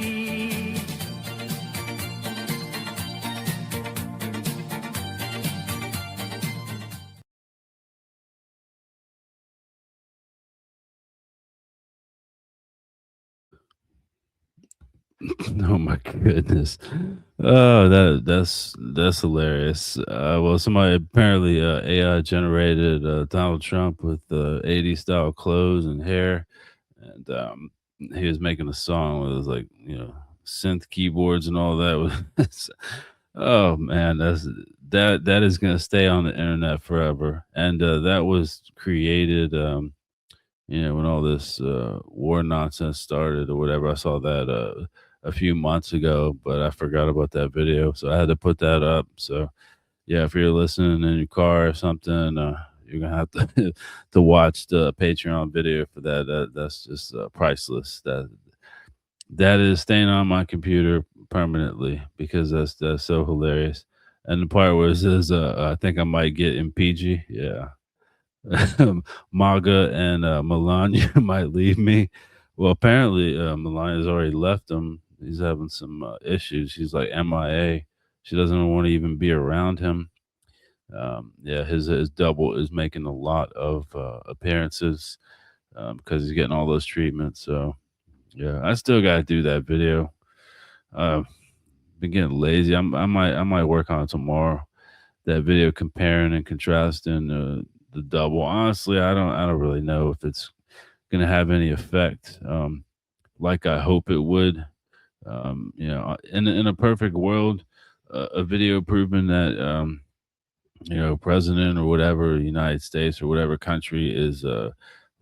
Oh my goodness. Oh, that's hilarious. Well, somebody apparently AI generated Donald Trump with 80s style clothes and hair, and he was making a song with like synth keyboards and all that. Oh man, that is gonna stay on the internet forever, and that was created when all this war nonsense started or whatever. I saw that a few months ago, but I forgot about that video, so I had to put that up. So yeah, if you're listening in your car or something, you're gonna have to to watch the Patreon video for that. That's just priceless. That is staying on my computer permanently because that's so hilarious. And the part where it says, "I think I might get in PG." Yeah, MAGA and Melania might leave me. Well, apparently Melania's already left him. He's having some issues. She's like MIA. She doesn't want to even be around him. Yeah, his double is making a lot of appearances because he's getting all those treatments. So yeah, I still got to do that video. Uh, been getting lazy. I might work on it tomorrow. That video comparing and contrasting the double. Honestly, I don't really know if it's gonna have any effect. Like I hope it would. In a perfect world, a video proving that president or whatever United States or whatever country is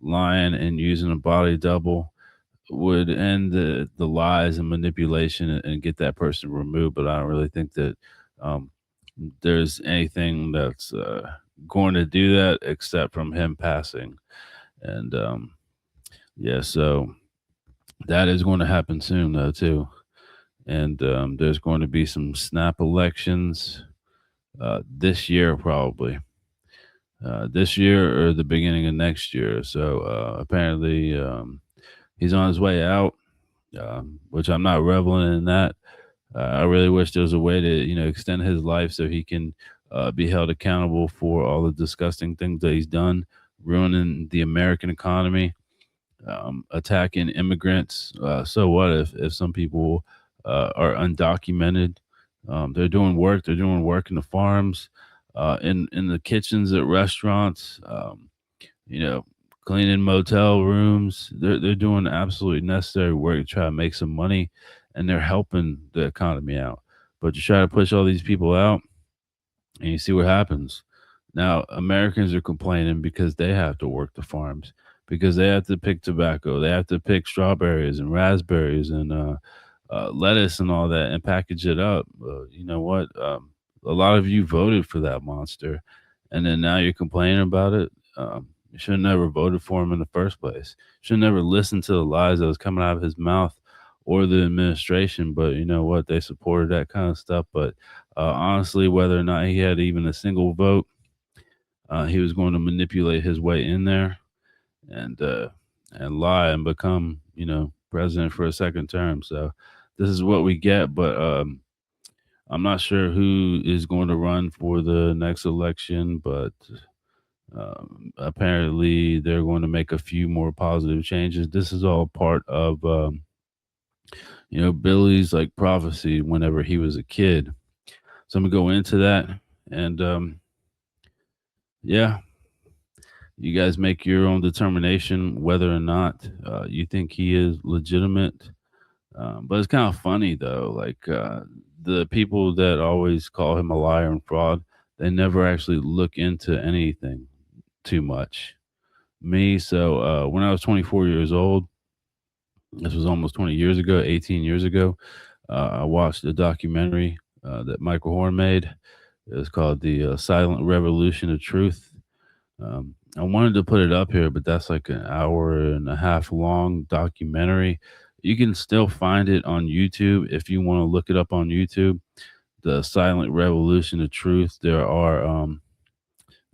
lying and using a body double would end the lies and manipulation and get that person removed. But I don't really think that um, there's anything that's going to do that except from him passing. And yeah, so that is going to happen soon, though, too. And there's going to be some snap elections this year, probably. This year or the beginning of next year. So apparently he's on his way out, which I'm not reveling in that. I really wish there was a way to, extend his life so he can be held accountable for all the disgusting things that he's done, ruining the American economy, attacking immigrants. So what if some people are undocumented? They're doing work. They're doing work in the farms, in the kitchens at restaurants. You know, cleaning motel rooms. They're doing absolutely necessary work to try to make some money, and they're helping the economy out. But you try to push all these people out, and you see what happens. Now, Americans are complaining because they have to work the farms, because they have to pick tobacco, they have to pick strawberries and raspberries and lettuce and all that and package it up. You know what? A lot of you voted for that monster, and then now you're complaining about it. You should have never voted for him in the first place. Should have never listened to the lies that was coming out of his mouth or the administration. But you know what? They supported that kind of stuff. But honestly, whether or not he had even a single vote, he was going to manipulate his way in there and and lie and become, president for a second term. So this is what we get. But I'm not sure who is going to run for the next election, but apparently they're going to make a few more positive changes. This is all part of, Billy's like prophecy whenever he was a kid. So I'm gonna go into that, and yeah, you guys make your own determination whether or not you think he is legitimate. But it's kind of funny though, like the people that always call him a liar and fraud, they never actually look into anything too much. Me, so when I was 24 years old, this was almost 20 years ago, 18 years ago, I watched a documentary that Michael Horn made. It was called The Silent Revolution of Truth. I wanted to put it up here, but that's like an hour and a half long documentary. You can still find it on YouTube if you want to look it up on YouTube. The Silent Revolution of Truth. There are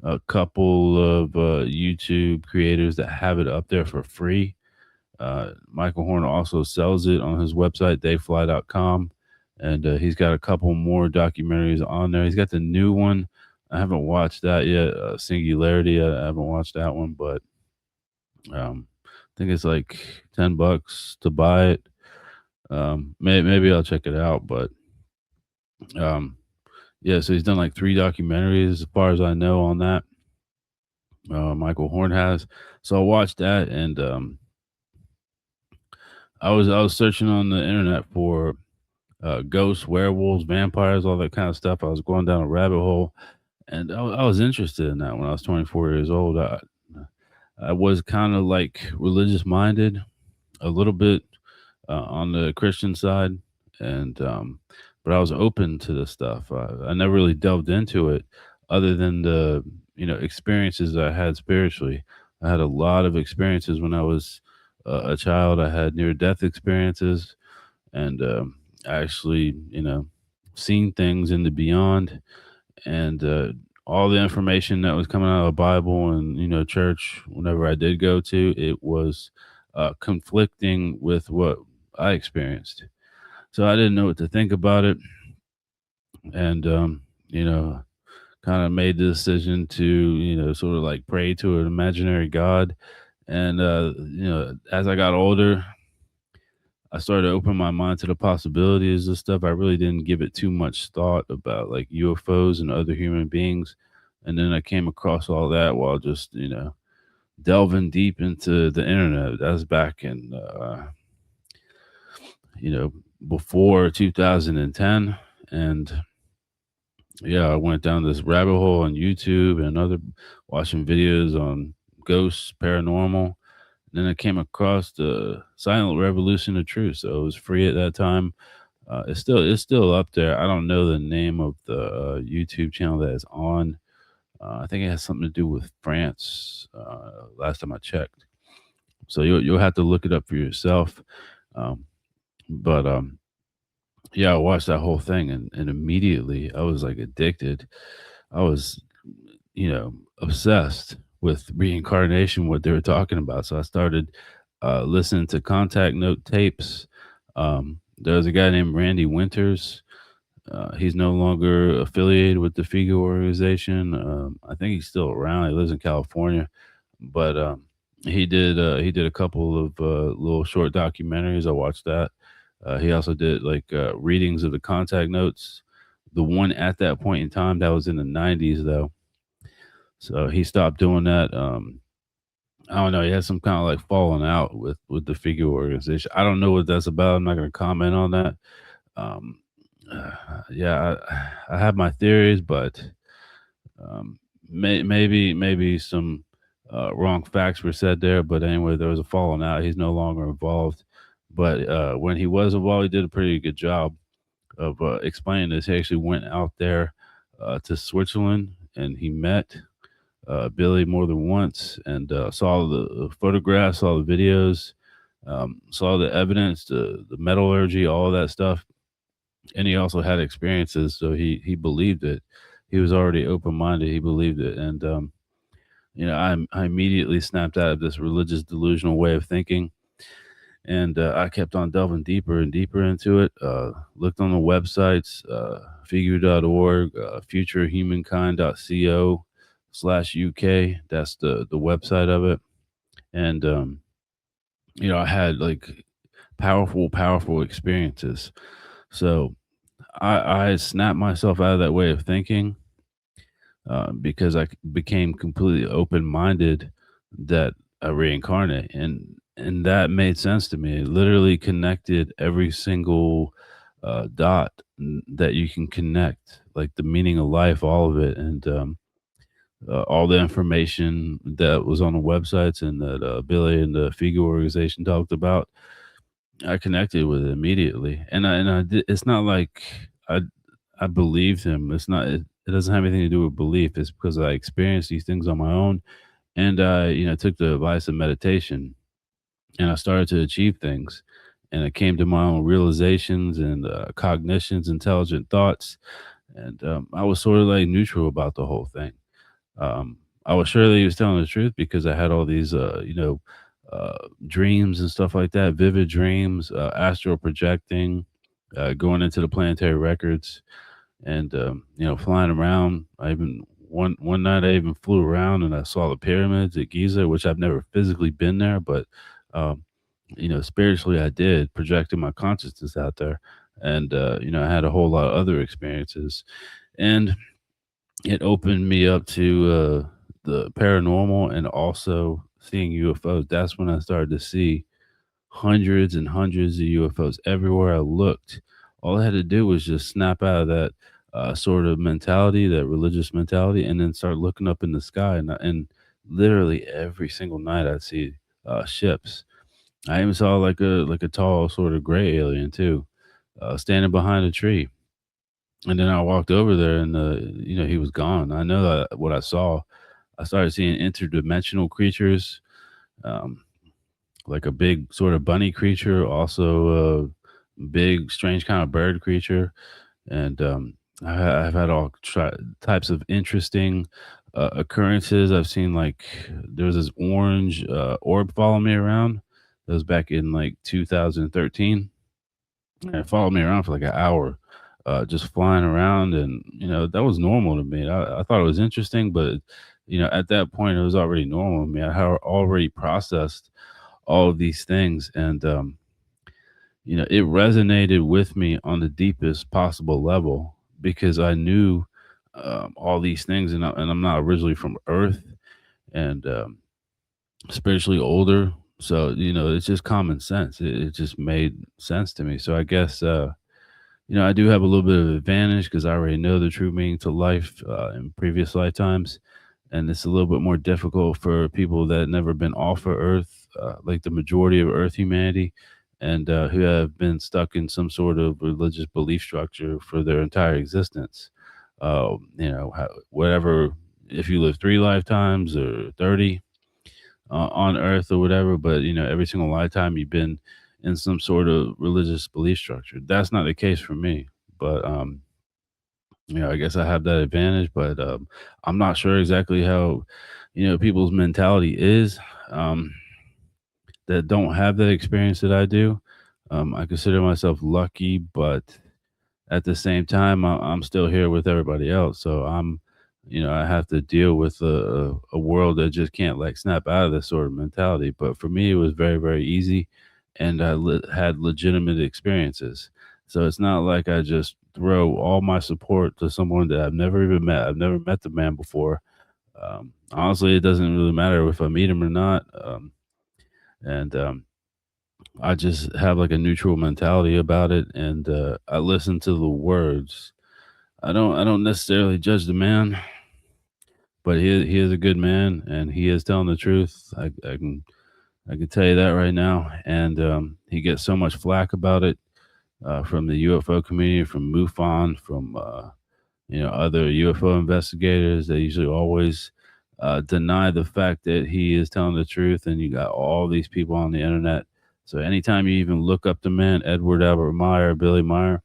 a couple of YouTube creators that have it up there for free. Michael Horn also sells it on his website, dayfly.com. And he's got a couple more documentaries on there. He's got the new one. I haven't watched that yet. Singularity. I haven't watched that one, but I think it's like $10 to buy it. Maybe I'll check it out, but um, yeah. So he's done like 3 documentaries, as far as I know, on that. Michael Horn has. So I watched that, and I was searching on the internet for ghosts, werewolves, vampires, all that kind of stuff. I was going down a rabbit hole, and I was interested in that when I was 24 years old. I was kind of like religious minded, a little bit on the Christian side, and but I was open to this stuff. I never really delved into it, other than the experiences I had spiritually. I had a lot of experiences when I was a child. I had near death experiences, and I actually seen things in the beyond, and all the information that was coming out of the Bible and church. Whenever I did go to, it was conflicting with what I experienced. So I didn't know what to think about it, and you know, kind of made the decision to sort of like pray to an imaginary God. And as I got older, I started to open my mind to the possibilities of stuff. I really didn't give it too much thought about like UFOs and other human beings. And then I came across all that while just delving deep into the internet. That was back in you know before 2010. And yeah, I went down this rabbit hole on YouTube and other watching videos on ghosts, paranormal. And then I came across the Silent Revolution of Truth. So it was free at that time. It's still up there. I don't know the name of the YouTube channel that is on. I think it has something to do with France. Last time I checked, so you'll have to look it up for yourself. Um, but yeah, I watched that whole thing, and immediately I was like addicted. I was obsessed with reincarnation, what they were talking about. So I started listening to contact note tapes. There was a guy named Randy Winters. He's no longer affiliated with the Figure organization. I think he's still around. He lives in California, but he did a couple of little short documentaries. I watched that. He also did like readings of the contact notes. The one at that point in time, that was in the '90s though, so he stopped doing that. I don't know. He had some kind of like falling out with the Figure organization. I don't know what that's about. I'm not going to comment on that. Um, yeah, I have my theories, but maybe some wrong facts were said there. But anyway, there was a falling out. He's no longer involved. But when he was involved, he did a pretty good job of explaining this. He actually went out there to Switzerland, and he met Billy more than once, and saw the photographs, saw the videos, saw the evidence, the metallurgy, all of that stuff. And he also had experiences, so he believed it. He was already open minded. He believed it, and I immediately snapped out of this religious delusional way of thinking, and I kept on delving deeper and deeper into it. Looked on the websites, figure.org, futurehumankind.co/UK. That's the website of it, and I had like powerful experiences. So I snapped myself out of that way of thinking because I became completely open minded that I reincarnate, and that made sense to me. It literally connected every single dot that you can connect, like the meaning of life, all of it, and all the information that was on the websites and that Billy and the Figure organization talked about. I connected with it immediately, and I did, it's not like I I believed him. It doesn't have anything to do with belief. It's because I experienced these things on my own, and I took the advice of meditation, and I started to achieve things, and I came to my own realizations and cognitions, intelligent thoughts, and I was sort of like neutral about the whole thing. I was sure that he was telling the truth because I had all these, dreams and stuff like that, vivid dreams, astral projecting, going into the planetary records, and flying around. I even one night I even flew around and I saw the pyramids at Giza, which I've never physically been there, but um, spiritually I did, projecting my consciousness out there, and I had a whole lot of other experiences, and it opened me up to the paranormal and also seeing UFOs. That's when I started to see hundreds and hundreds of UFOs everywhere I looked. All I had to do was just snap out of that sort of mentality, that religious mentality, and then start looking up in the sky. And literally every single night I'd see ships. I even saw like a tall sort of gray alien too, standing behind a tree. And then I walked over there, and he was gone. I know that what I saw. I started seeing interdimensional creatures, um, like a big sort of bunny creature, also a big, strange kind of bird creature, and I've had types of interesting occurrences. I've seen like there was this orange orb following me around. That was back in like 2013. And it followed me around for like an hour, just flying around, and that was normal to me. I thought it was interesting, but at that point, it was already normal to me. I had already processed all of these things, and it resonated with me on the deepest possible level because I knew all these things, and I'm not originally from Earth, and spiritually older. So it's just common sense. It just made sense to me. So I guess I do have a little bit of advantage because I already know the true meaning to life in previous lifetimes, and it's a little bit more difficult for people that never been off of Earth, like the majority of Earth humanity, and who have been stuck in some sort of religious belief structure for their entire existence. Whatever, if you live 3 lifetimes or 30 on Earth or whatever, but every single lifetime you've been in some sort of religious belief structure. That's not the case for me, but I guess I have that advantage, but I'm not sure exactly how people's mentality is that don't have that experience that I do. I consider myself lucky, but at the same time, I'm still here with everybody else. So I have to deal with a world that just can't like snap out of this sort of mentality. But for me, it was very, very easy, and had legitimate experiences. So it's not like I just throw all my support to someone that I've never even met. I've never met the man before. Honestly, it doesn't really matter if I meet him or not. And I just have like a neutral mentality about it, and I listen to the words. I don't necessarily judge the man, but he is a good man, and he is telling the truth. I can tell you that right now, and he gets so much flack about it from the UFO community, from MUFON, from other UFO investigators. They usually always deny the fact that he is telling the truth, and you got all these people on the internet. So anytime you even look up the man, Edward Albert Meier, Billy Meier,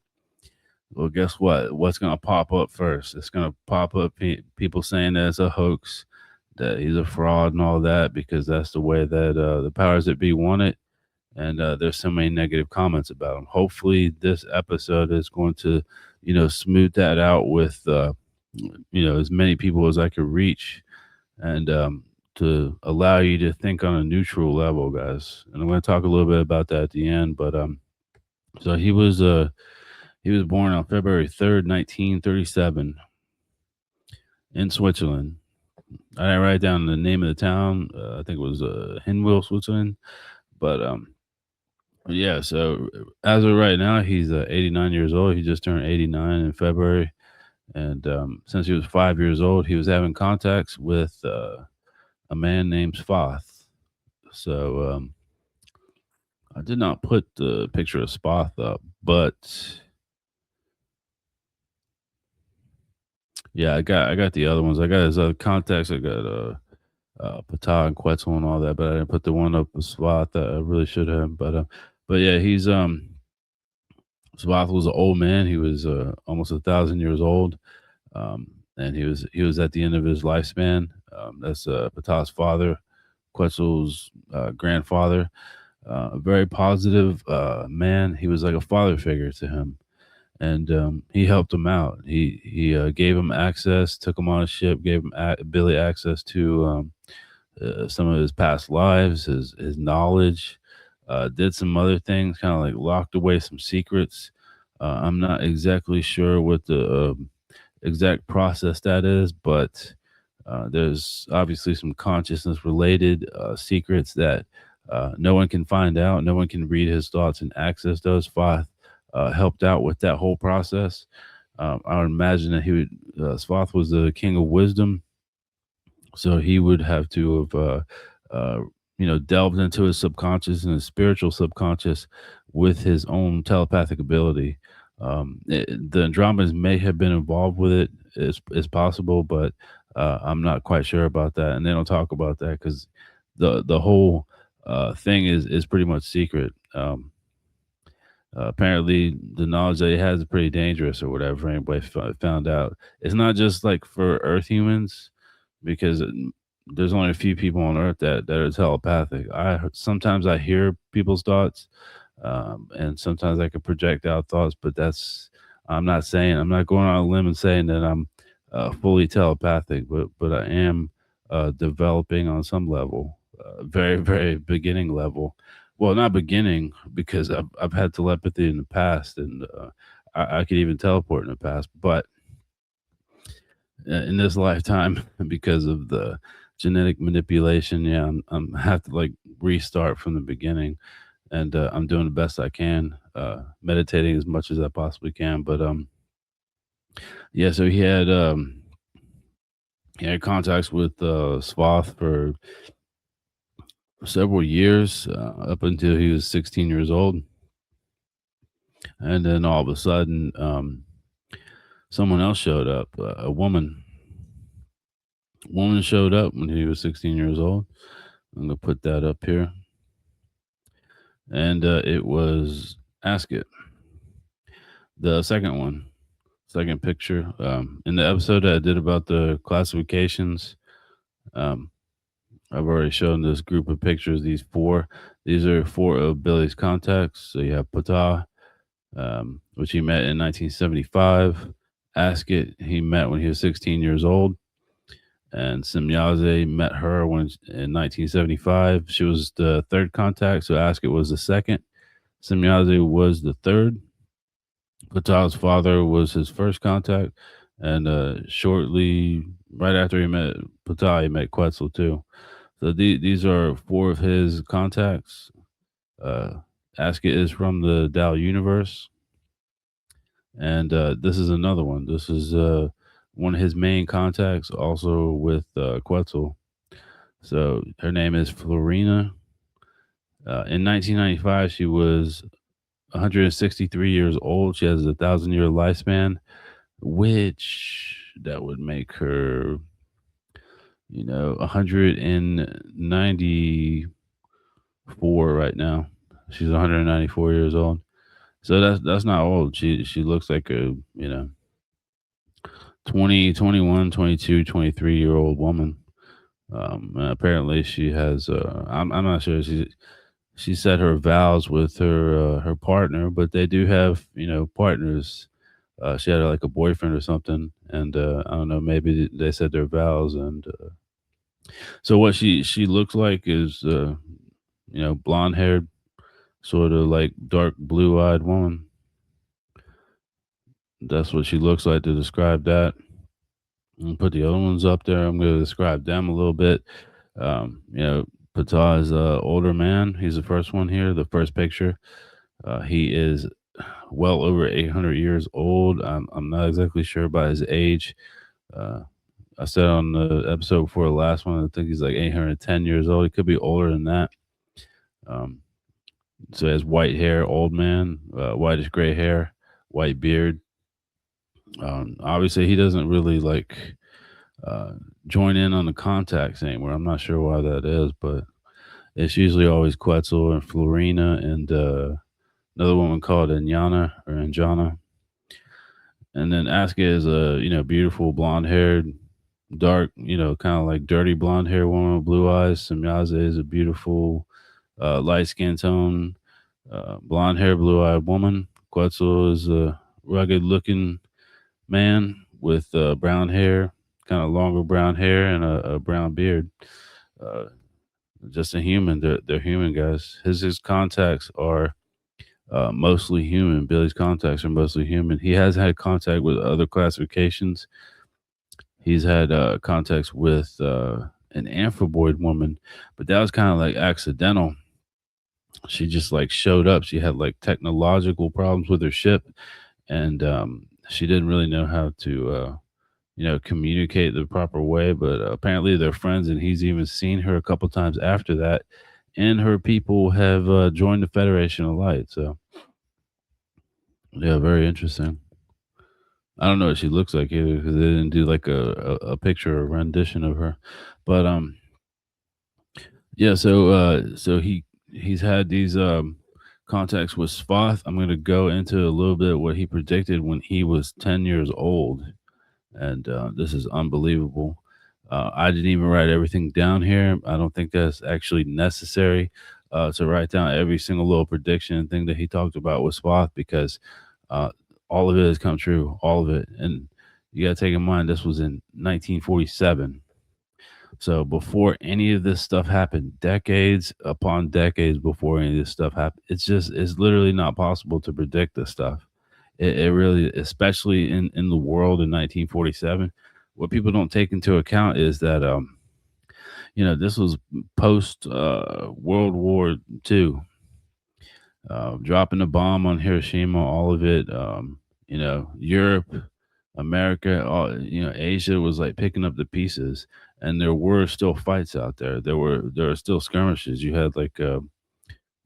well, guess what? What's going to pop up first? It's going to pop up people saying that it's a hoax, that he's a fraud and all that, because that's the way that the powers that be want it. And there's so many negative comments about him. Hopefully, this episode is going to, smooth that out with, as many people as I could reach, and to allow you to think on a neutral level, guys. And I'm going to talk a little bit about that at the end. But so he was born on February 3rd, 1937, in Switzerland. I didn't write down the name of the town. I think it was Hinwil, Switzerland. But yeah, so as of right now, he's 89 years old. He just turned 89 in February. And since he was 5 years old, he was having contacts with a man named Spoth. So I did not put the picture of Spoth up, but yeah, I got the other ones. I got his other contacts. I got Patah and Quetzal and all that, but I didn't put the one up with Swath that I really should have. But yeah, he's Swath was an old man. He was almost 1,000 years old, and he was at the end of his lifespan. That's Patah's father, Quetzal's grandfather. A very positive man. He was like a father figure to him, and he helped him out. He gave him access, took him on a ship, gave him Billy access to some of his past lives, his knowledge. Did some other things, kind of like locked away some secrets. I'm not exactly sure what the exact process that is, but there's obviously some consciousness related secrets that no one can find out. No one can read his thoughts and access those. Thoth helped out with that whole process. I would imagine that Thoth was the king of wisdom, So he would have to have, delved into his subconscious and his spiritual subconscious with his own telepathic ability. The Andromedans may have been involved with it. It's possible, but I'm not quite sure about that. And they don't talk about that because the whole thing is pretty much secret. Apparently, the knowledge that he has is pretty dangerous, or whatever. Anybody found out, it's not just like for Earth humans, because there's only a few people on Earth that are telepathic. Sometimes I hear people's thoughts, and sometimes I can project out thoughts, but I'm not going on a limb and saying that I'm fully telepathic, but I am developing on some level, very very beginning level. Well, not beginning, because I've had telepathy in the past, and I could even teleport in the past, but in this lifetime, because of the genetic manipulation, yeah, I'm have to like restart from the beginning, and I'm doing the best I can, meditating as much as I possibly can. But yeah, so he had contacts with Swath for several years, up until he was 16 years old, and then all of a sudden, someone else showed up. A woman showed up when he was 16 years old. I'm gonna put that up here, and it was Ask It, the second one, second picture. In the episode that I did about the classifications, um, I've already shown this group of pictures. These are four of Billy's contacts. So you have Ptah, which he met in 1975. Ask It, he met when he was 16 years old. And Semyaze met her in 1975. She was the third contact, so Ask It was the second. Semyaze was the third. Ptah's father was his first contact, and shortly right after he met Ptah, he met Quetzal too. So these are four of his contacts. Uh, Ask It is from the Tao universe, and this is another one. This is one of his main contacts, also with Quetzal. So her name is Florina. In 1995, she was 163 years old. She has a 1,000-year lifespan, which that would make her, 194 right now. She's 194 years old. So that's not old. She looks like a, 20, 21, 22, 23-year old woman. Apparently she has, I'm not sure, she said her vows with her partner, but they do have, partners. She had like a boyfriend or something, and I don't know, maybe they said their vows. And so what she looks like is, blonde haired, sort of like dark blue eyed woman. That's what she looks like to describe that. And put the other ones up there. I'm going to describe them a little bit. Ptah is a older man. He's the first one here, the first picture. He is well over 800 years old. I'm not exactly sure about his age. I said on the episode before the last one, I think he's like 810 years old. He could be older than that. Um, so he has white hair, old man, whitish gray hair, white beard. Obviously, he doesn't really like join in on the contacts anymore. I'm not sure why that is, but it's usually always Quetzal and Florina and another woman called Inyana or Injana. And then Aska is a, beautiful blonde haired, dark, kind of like dirty blonde hair woman with blue eyes. Semyaze is a beautiful light skin tone, blonde hair, blue eyed woman. Quetzal is a rugged looking man with brown hair, kind of longer brown hair and a brown beard. Uh, just a human. They're human guys. His contacts are mostly human. Billy's contacts are mostly human. He has had contact with other classifications. He's had contacts with an amphiboid woman, but that was kind of like accidental. She just like showed up. She had like technological problems with her ship, and she didn't really know how to communicate the proper way. But apparently they're friends, and he's even seen her a couple times after that. And her people have joined the Federation of Light. So yeah, very interesting. I don't know what she looks like either because they didn't do like a picture or rendition of her. But yeah, so he's had these contacts with Spoth. I'm gonna go into a little bit what he predicted when he was 10 years old, and this is unbelievable. I didn't even write everything down here. I don't think that's actually necessary to write down every single little prediction and thing that he talked about with Spoth because uh, all of it has come true, all of it. And you got to take in mind this was in 1947. So before any of this stuff happened, decades upon decades before any of this stuff happened, it's literally not possible to predict this stuff. It really, especially in the world in 1947, what people don't take into account is that this was post World War II, dropping a bomb on Hiroshima, all of it. Europe, America, Asia was like picking up the pieces, and there were still fights out there. There are still skirmishes. You had like General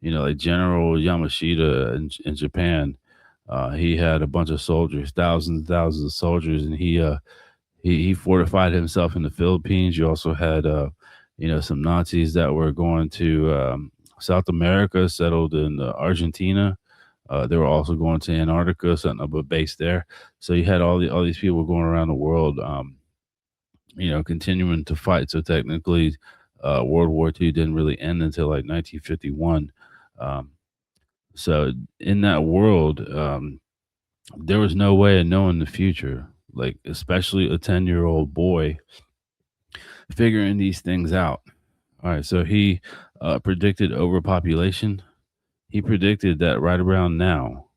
Yamashita in Japan. He had a bunch of soldiers, thousands and thousands of soldiers, and he fortified himself in the Philippines. You also had some Nazis that were going to South America, settled in Argentina. They were also going to Antarctica, setting up a base there. So you had all these people going around the world, continuing to fight. So technically, World War II didn't really end until like 1951. Um, so in that world, there was no way of knowing the future, like especially a 10-year-old boy figuring these things out. All right, so he predicted overpopulation. He predicted that right around now,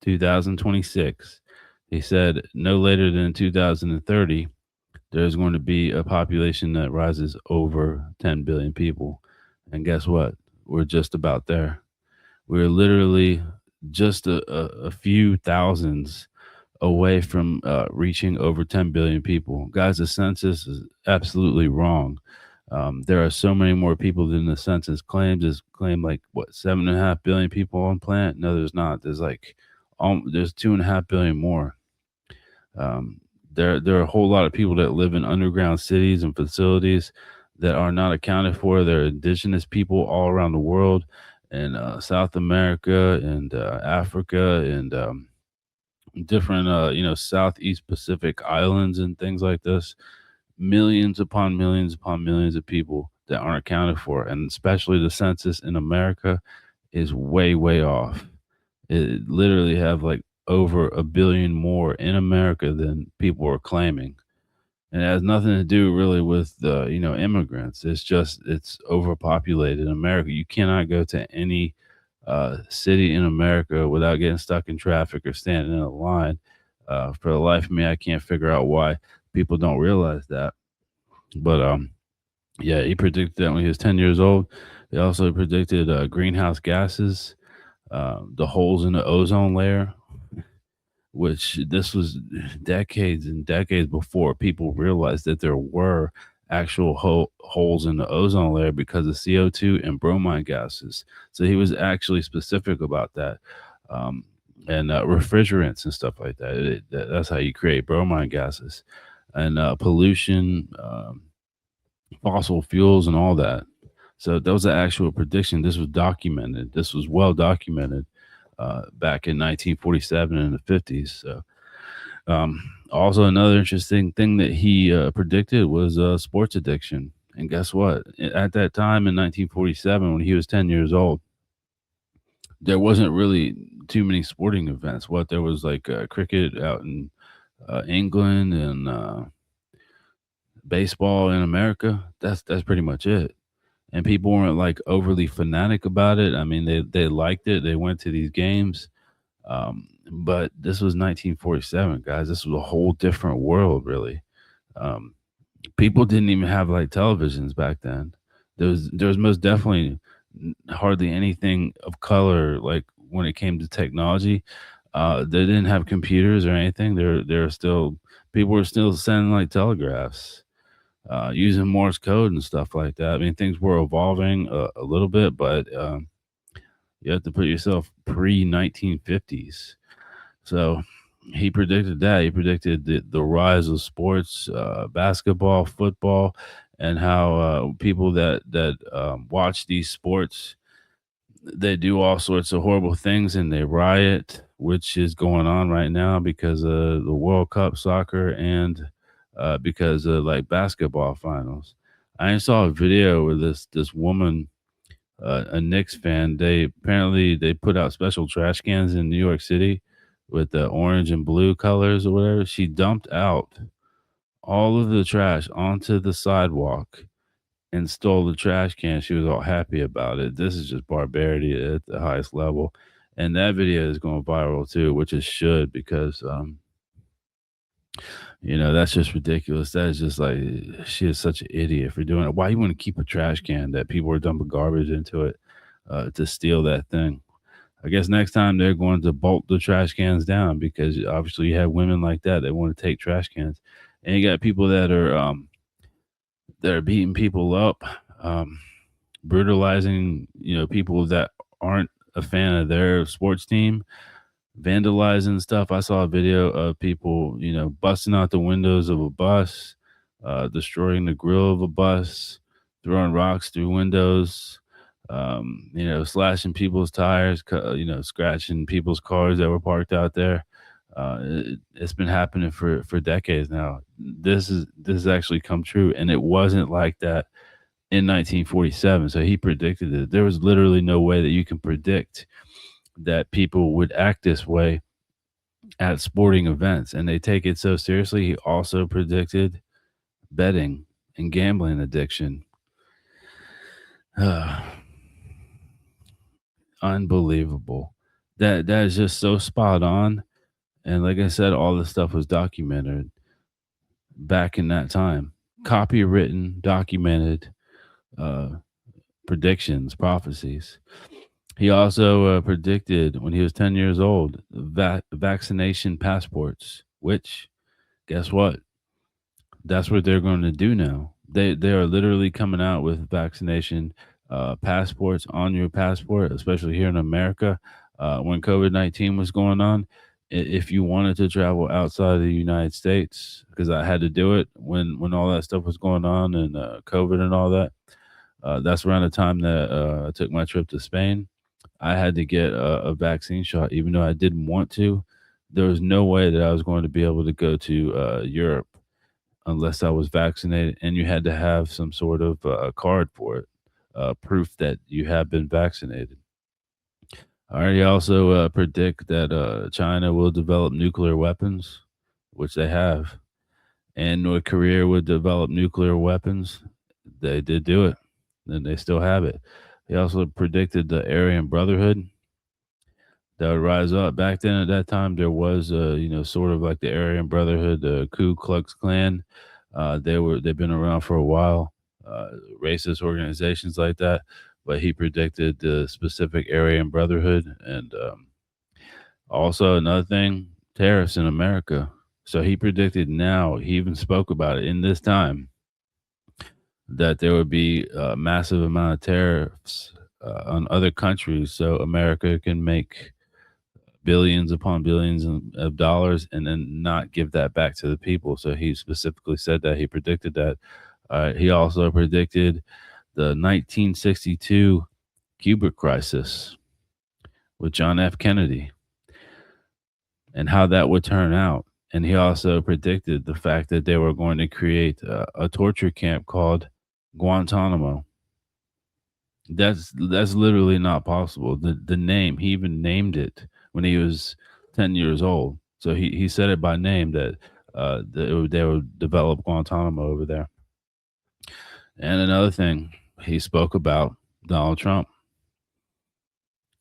2026, he said no later than 2030, there's going to be a population that rises over 10 billion people. And guess what? We're just about there. We're literally just a few thousands away from reaching over 10 billion people. Guys, the census is absolutely wrong. There are so many more people than the census claims. It's claimed like what 7.5 billion people on planet. No, there's not. There's 2.5 billion more. There are a whole lot of people that live in underground cities and facilities that are not accounted for. There are indigenous people all around the world, in South America and Africa and different Southeast Pacific islands and things like this. Millions upon millions of people that aren't accounted for, and especially the census in America is way off. It literally have like over a billion more in America than people are claiming. And it has nothing to do really with immigrants. It's overpopulated in America. You cannot go to any city in America without getting stuck in traffic or standing in a line. For the life of me, I can't figure out why people don't realize that. But yeah, he predicted that when he was 10 years old. He also predicted greenhouse gases, the holes in the ozone layer, which this was decades and decades before people realized that there were actual holes in the ozone layer because of CO2 and bromine gases. So he was actually specific about that. Um, and refrigerants and stuff like that. That's how you create bromine gases and pollution, fossil fuels, and all that. So that was an actual prediction. This was documented. This was well documented back in 1947 and the 50s. So also another interesting thing that he predicted was sports addiction. And guess what? At that time in 1947, when he was 10 years old, there wasn't really too many sporting events. What there was like cricket out in England and baseball in America. That's pretty much it. And people weren't like overly fanatic about it. I mean, they liked it. They went to these games. But this was 1947, guys. This was a whole different world, really. Um, People didn't even have like televisions back then. There was most definitely hardly anything of color like when it came to technology. They didn't have computers or anything. They're still people were still sending like telegraphs, using Morse code and stuff like that. I mean, things were evolving a little bit, but you have to put yourself pre 1950s. So he predicted that. He predicted the rise of sports, basketball, football, and how people that watch these sports, they do all sorts of horrible things and they riot, which is going on right now because of the World Cup soccer and because of like basketball finals. I saw a video where this woman, a Knicks fan, they put out special trash cans in New York City with the orange and blue colors or whatever. She dumped out all of the trash onto the sidewalk and stole the trash can. She was all happy about it. This is just barbarity at the highest level. And that video is going viral too, which it should because that's just ridiculous. That is just like she is such an idiot for doing it. Why you want to keep a trash can that people are dumping garbage into it to steal that thing? I guess next time they're going to bolt the trash cans down because obviously you have women like that want to take trash cans, and you got people that are beating people up, brutalizing people that aren't a fan of their sports team, vandalizing stuff. I saw a video of people, busting out the windows of a bus, destroying the grill of a bus, throwing rocks through windows, slashing people's tires, scratching people's cars that were parked out there. It's been happening for decades now. This has actually come true, and it wasn't like that in 1947. So he predicted it. There was literally no way that you can predict that people would act this way at sporting events, and they take it so seriously. He also predicted betting and gambling addiction. Unbelievable. That is just so spot on. And like I said, all this stuff was documented back in that time. Copywritten, documented predictions, prophecies. He also predicted when he was 10 years old vaccination passports, which, guess what? That's what they're going to do now. They are literally coming out with vaccination passports on your passport, especially here in America. When COVID-19 was going on, if you wanted to travel outside of the United States, because I had to do it when all that stuff was going on and COVID and all that. That's around the time that I took my trip to Spain. I had to get a vaccine shot, even though I didn't want to. There was no way that I was going to be able to go to Europe unless I was vaccinated, and you had to have some sort of card for it, proof that you have been vaccinated. All right. He also predict that China will develop nuclear weapons, which they have, and North Korea would develop nuclear weapons. They did do it, and they still have it. He also predicted the Aryan Brotherhood that would rise up. Back then, at that time, there was, sort of like the Aryan Brotherhood, the Ku Klux Klan. They've been around for a while, racist organizations like that. But he predicted the specific Aryan Brotherhood, and also another thing, tariffs in America. So he predicted now. He even spoke about it in this time that there would be a massive amount of tariffs on other countries, so America can make billions upon billions of dollars and then not give that back to the people. So he specifically said that. He predicted that. He also predicted the 1962 Cuba crisis with John F. Kennedy and how that would turn out. And he also predicted the fact that they were going to create a torture camp called Guantanamo. That's literally not possible. The name, he even named it when he was 10 years old. So he said it by name that they would develop Guantanamo over there. And another thing, he spoke about Donald Trump.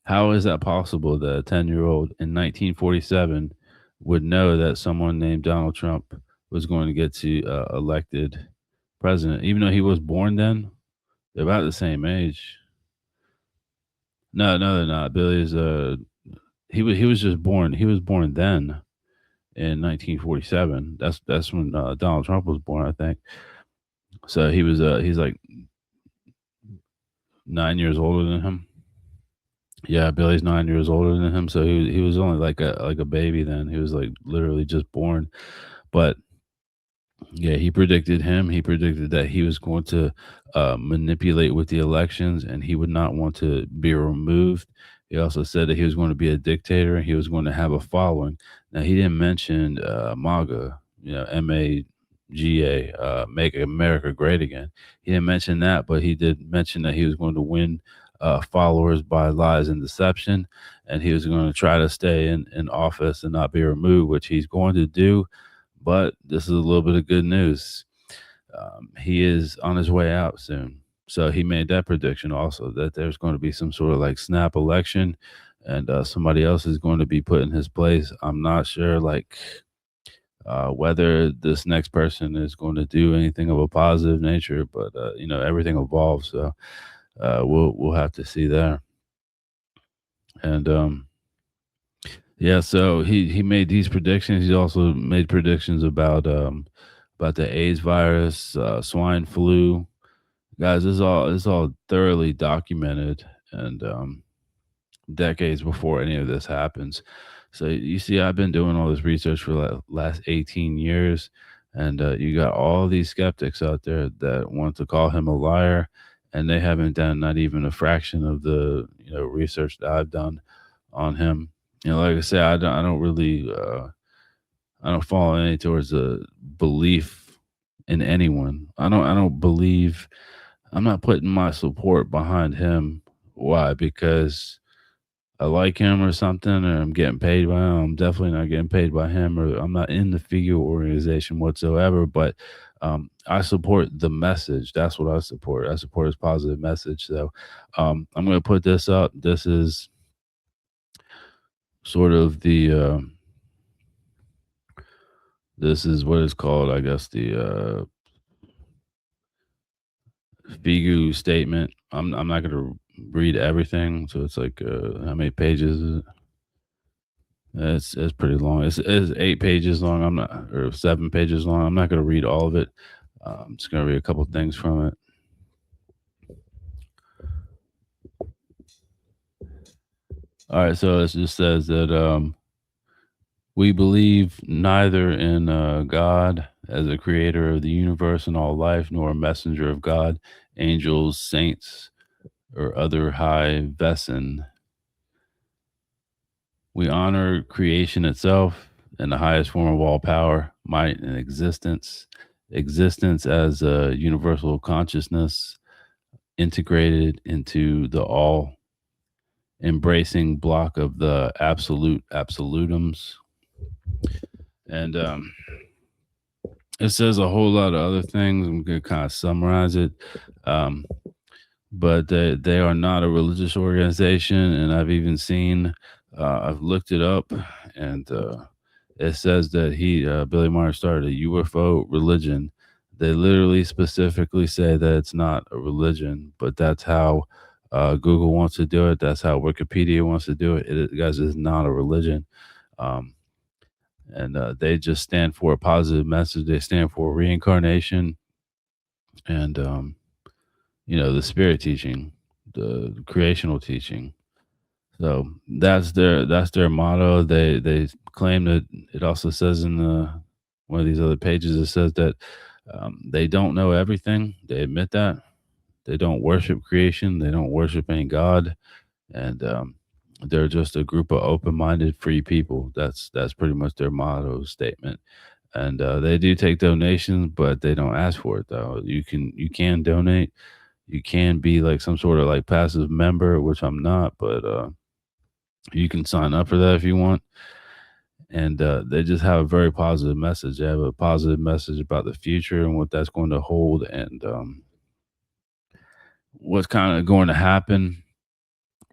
How is that possible that a 10-year-old in 1947 would know that someone named Donald Trump was going to get to elected president, even though he was born then? They're about the same age. No, they're not. Billy is he was just born. He was born then in 1947. That's when Donald Trump was born, I think. So he's like 9 years older than him. Yeah, Billy's 9 years older than him, so he was only like a baby then. He was like literally just born. But yeah, he predicted him. He predicted that he was going to manipulate with the elections, and he would not want to be removed. He also said that he was going to be a dictator, and he was going to have a following. Now, he didn't mention MAGA, MAGA, Make America Great Again. He didn't mention that, but he did mention that he was going to win followers by lies and deception, and he was going to try to stay in office and not be removed, which he's going to do. But this is a little bit of good news. He is on his way out soon. So he made that prediction also that there's going to be some sort of like snap election, and somebody else is going to be put in his place. I'm not sure whether this next person is going to do anything of a positive nature, but everything evolves. So we'll have to see there. And yeah, so he made these predictions. He also made predictions about the AIDS virus, swine flu. Guys, this is all thoroughly documented, and decades before any of this happens. So you see, I've been doing all this research for the last 18 years, and you got all these skeptics out there that want to call him a liar, and they haven't done not even a fraction of the research that I've done on him. Like I say, I don't really I don't fall any towards a belief in anyone. I don't believe. I'm not putting my support behind him. Why? Because I like him or something, or I'm getting paid by him. I'm definitely not getting paid by him, or I'm not in the figure organization whatsoever. But I support the message. That's what I support. I support his positive message. So I'm going to put this up. This is sort of this is what is called, I guess, the Figu statement. I'm not going to read everything. So it's like how many pages is it? It's pretty long. It's 8 pages long. I'm not, or 7 pages long. I'm not going to read all of it. I'm just going to read a couple things from it. All right, so it just says that we believe neither in God as a creator of the universe and all life, nor a messenger of God, angels, saints, or other high beson. We honor creation itself and the highest form of all power, might, and existence. Existence as a universal consciousness integrated into the all embracing block of the absolute absolutums. And it says a whole lot of other things. I'm going to kind of summarize it. But they are not a religious organization. And I've even seen, I've looked it up, and it says that Billy Meier started a UFO religion. They literally specifically say that it's not a religion, but that's how Google wants to do it. That's how Wikipedia wants to do it. Guys, is not a religion. And they just stand for a positive message. They stand for reincarnation and, the spirit teaching, the creational teaching. So that's their motto. They claim that it also says in one of these other pages, it says that they don't know everything. They admit that. They don't worship creation. They don't worship any God. And they're just a group of open-minded, free people. That's pretty much their motto statement. And they do take donations, but they don't ask for it though. You can donate. You can be like some sort of like passive member, which I'm not, but you can sign up for that if you want. And they just have a very positive message. They have a positive message about the future and what that's going to hold, and what's kind of going to happen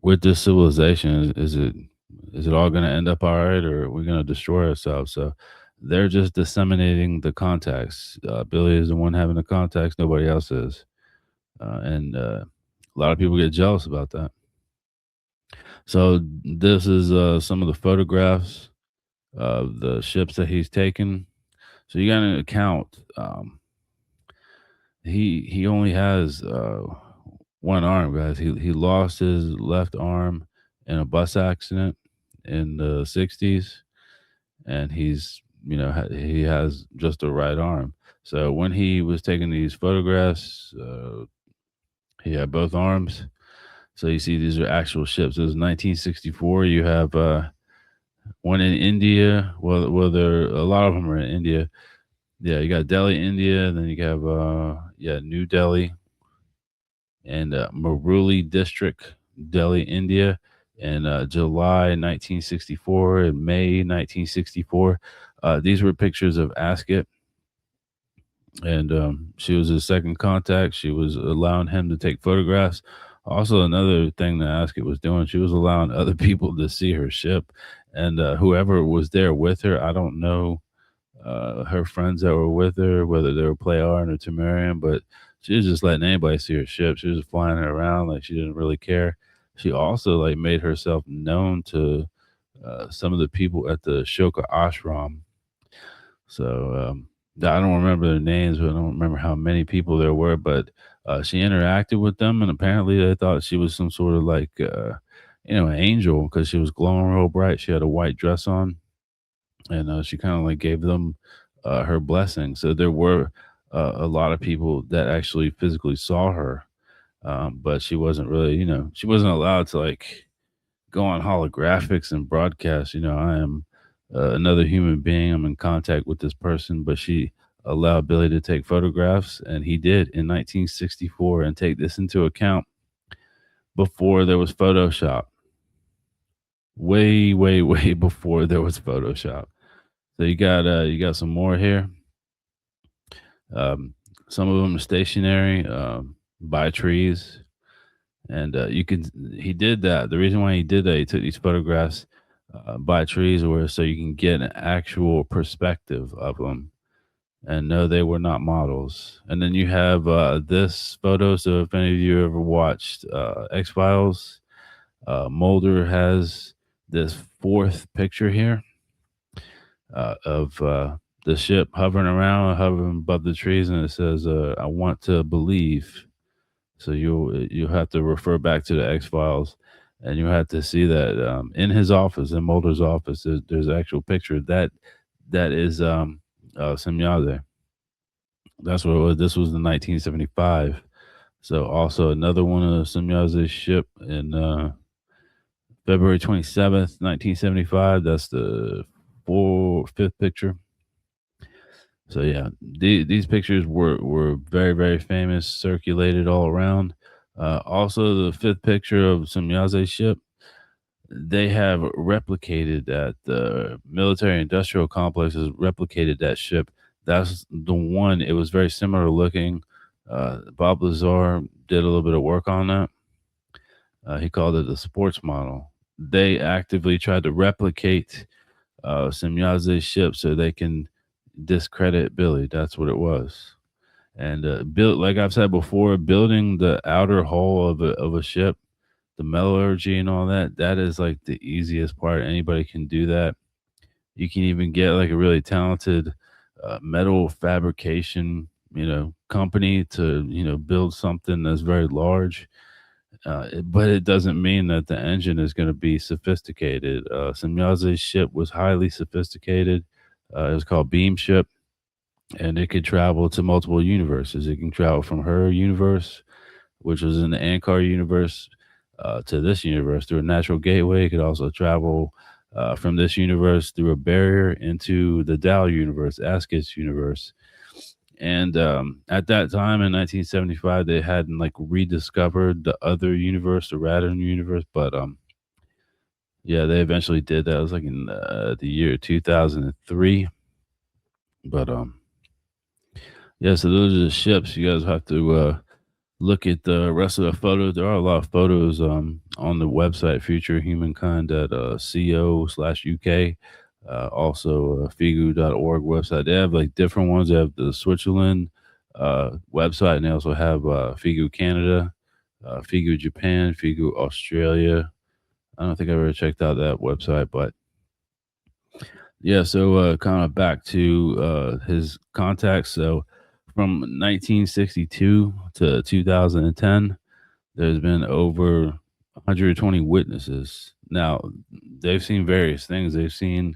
with this civilization. Is it all going to end up all right, or are we going to destroy ourselves? So they're just disseminating the contacts. Billy is the one having the contacts. Nobody else is. And a lot of people get jealous about that. So this is some of the photographs of the ships that he's taken. So you got to account. He only has one arm, guys. He lost his left arm in a bus accident in the '60s, and he has just a right arm. So when he was taking these photographs, he had both arms. So you see, these are actual ships. It was 1964. You have one in India. Well, there a lot of them are in India. Yeah, you got Delhi, India. Then you have New Delhi and Maruli District, Delhi, India, in July 1964 and May 1964. These were pictures of Ascot, and she was his second contact. She was allowing him to take photographs. Also, another thing that Ascot was doing, she was allowing other people to see her ship, and whoever was there with her, I don't know her friends that were with her, whether they were Playard or Tamarian, but she was just letting anybody see her ship. She was flying it around like she didn't really care. She also like made herself known to some of the people at the Shoka ashram. So I don't remember their names, but I don't remember how many people there were. But she interacted with them, and apparently they thought she was some sort of like an angel because she was glowing real bright. She had a white dress on, and she kind of like gave them her blessing. So there were a lot of people that actually physically saw her, but she wasn't really, she wasn't allowed to like go on holographics and broadcast. I am another human being. I'm in contact with this person, but she allowed Billy to take photographs, and he did in 1964. And take this into account, before there was Photoshop, way, way, way before there was Photoshop. So you got some more here. Um, some of them are stationary, by trees, and he did that. The reason why he did that, he took these photographs by trees, where so you can get an actual perspective of them. And no, they were not models. And then you have this photo. So if any of you ever watched X Files, Mulder has this fourth picture here of the ship hovering above the trees, and it says, "I want to believe." So you'll have to refer back to the X Files, and you have to see that in his office, in Mulder's office, there's an actual picture that is Semyaze. That's what it was. This was in 1975. So also another one of Semyaze's ship in February 27th, 1975. That's the fifth picture. So yeah, these pictures were very, very famous, circulated all around. Also, the fifth picture of Semyaze's ship, they have replicated that. The military industrial complex has replicated that ship. That's the one. It was very similar looking. Bob Lazar did a little bit of work on that. He called it the sports model. They actively tried to replicate Semyaze's ship so they can discredit Billy. That's what it was. And built, like I've said before, building the outer hull of a ship, the metallurgy and all that, that is like the easiest part. Anybody can do that. You can even get like a really talented metal fabrication, company to, build something that's very large. But it doesn't mean that the engine is going to be sophisticated. Semyaze's ship was highly sophisticated. It was called Beam Ship, and it could travel to multiple universes. It can travel from her universe, which was in the Ankar universe, to this universe through a natural gateway. It could also travel from this universe through a barrier into the Dow universe, Ascot's universe. And at that time in 1975, they hadn't like rediscovered the other universe, the Radon universe. But yeah, they eventually did that. It was like in the year 2003. But yeah, so those are the ships. You guys have to look at the rest of the photos. There are a lot of photos on the website futurehumankind.co/UK. Also, figu.org website. They have like different ones. They have the Switzerland website, and they also have Figu Canada, Figu Japan, Figu Australia, I don't think I ever checked out that website, but yeah. So kind of back to his contacts. So from 1962 to 2010, there's been over 120 witnesses. Now, they've seen various things. They've seen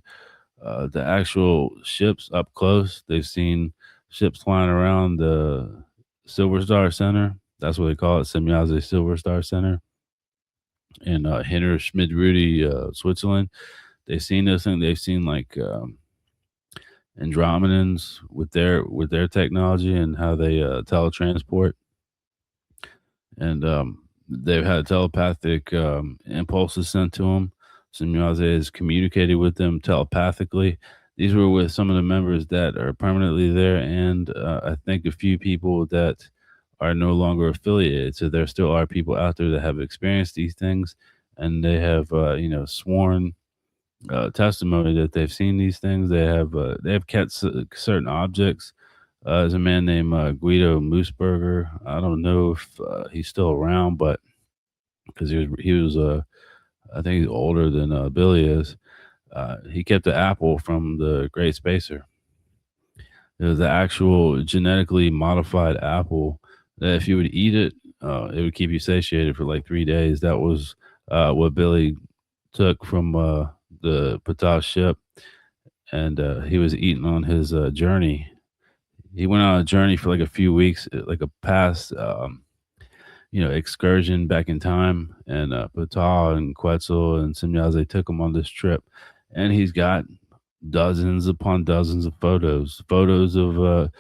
the actual ships up close. They've seen ships flying around the Silver Star Center. That's what they call it, Semyaze Silver Star Center in Hinter Schmidrudi, Switzerland. They've seen this thing. They've seen like Andromedans with their technology and how they teletransport, and they've had telepathic impulses sent to them. Semyaze has communicated with them telepathically. These were with some of the members that are permanently there, and I think a few people that are no longer affiliated. So there still are people out there that have experienced these things, and they have sworn testimony that they've seen these things. They have kept certain objects. There's a man named Guido Moosberger. I don't know if he's still around, but because he was I think he's older than Billy is. He kept the apple from the Great Spacer. It was the actual genetically modified apple that if you would eat it, it would keep you satiated for like 3 days. That was what Billy took from the Patah ship, and he was eating on his journey. He went on a journey for like a few weeks, like a past, excursion back in time. And Patah and Quetzal and Semyaze took him on this trip, and he's got dozens upon dozens of photos of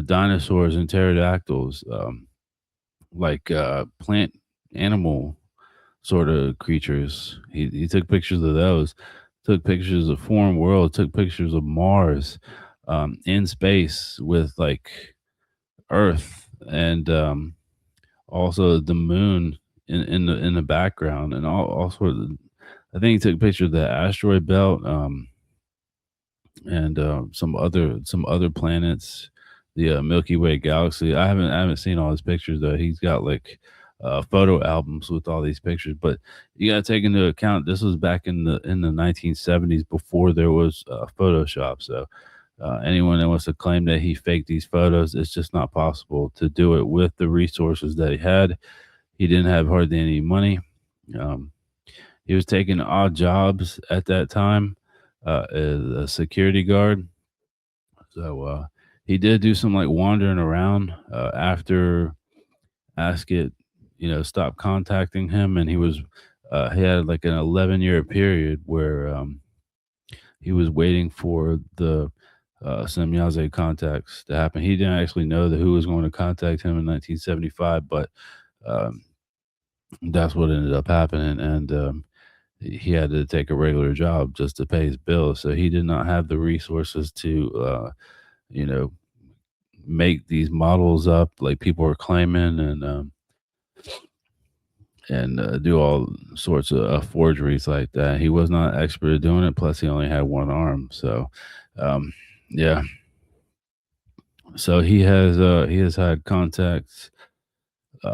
dinosaurs and pterodactyls, like plant animal sort of creatures. He took pictures of those, took pictures of foreign world, took pictures of Mars, in space with like Earth, and also the moon in the background, and all sorts of. I think he took pictures of the asteroid belt, and some other planets, the Milky Way galaxy. I haven't seen all his pictures though. He's got like photo albums with all these pictures, but you got to take into account this was back in the 1970s before there was Photoshop. So anyone that wants to claim that he faked these photos, it's just not possible to do it with the resources that he had. He didn't have hardly any money. Um, he was taking odd jobs at that time as a security guard. So he did do some like wandering around after Askett, stopped contacting him, and he had like an 11-year period where he was waiting for the Semyaze contacts to happen. He didn't actually know who was going to contact him in 1975, but um, that's what ended up happening, and he had to take a regular job just to pay his bills. So he did not have the resources to, you know, make these models up like people were claiming, and do all sorts of forgeries like that. He was not expert at doing it. Plus, he only had one arm. So, um, yeah. So he has had contacts.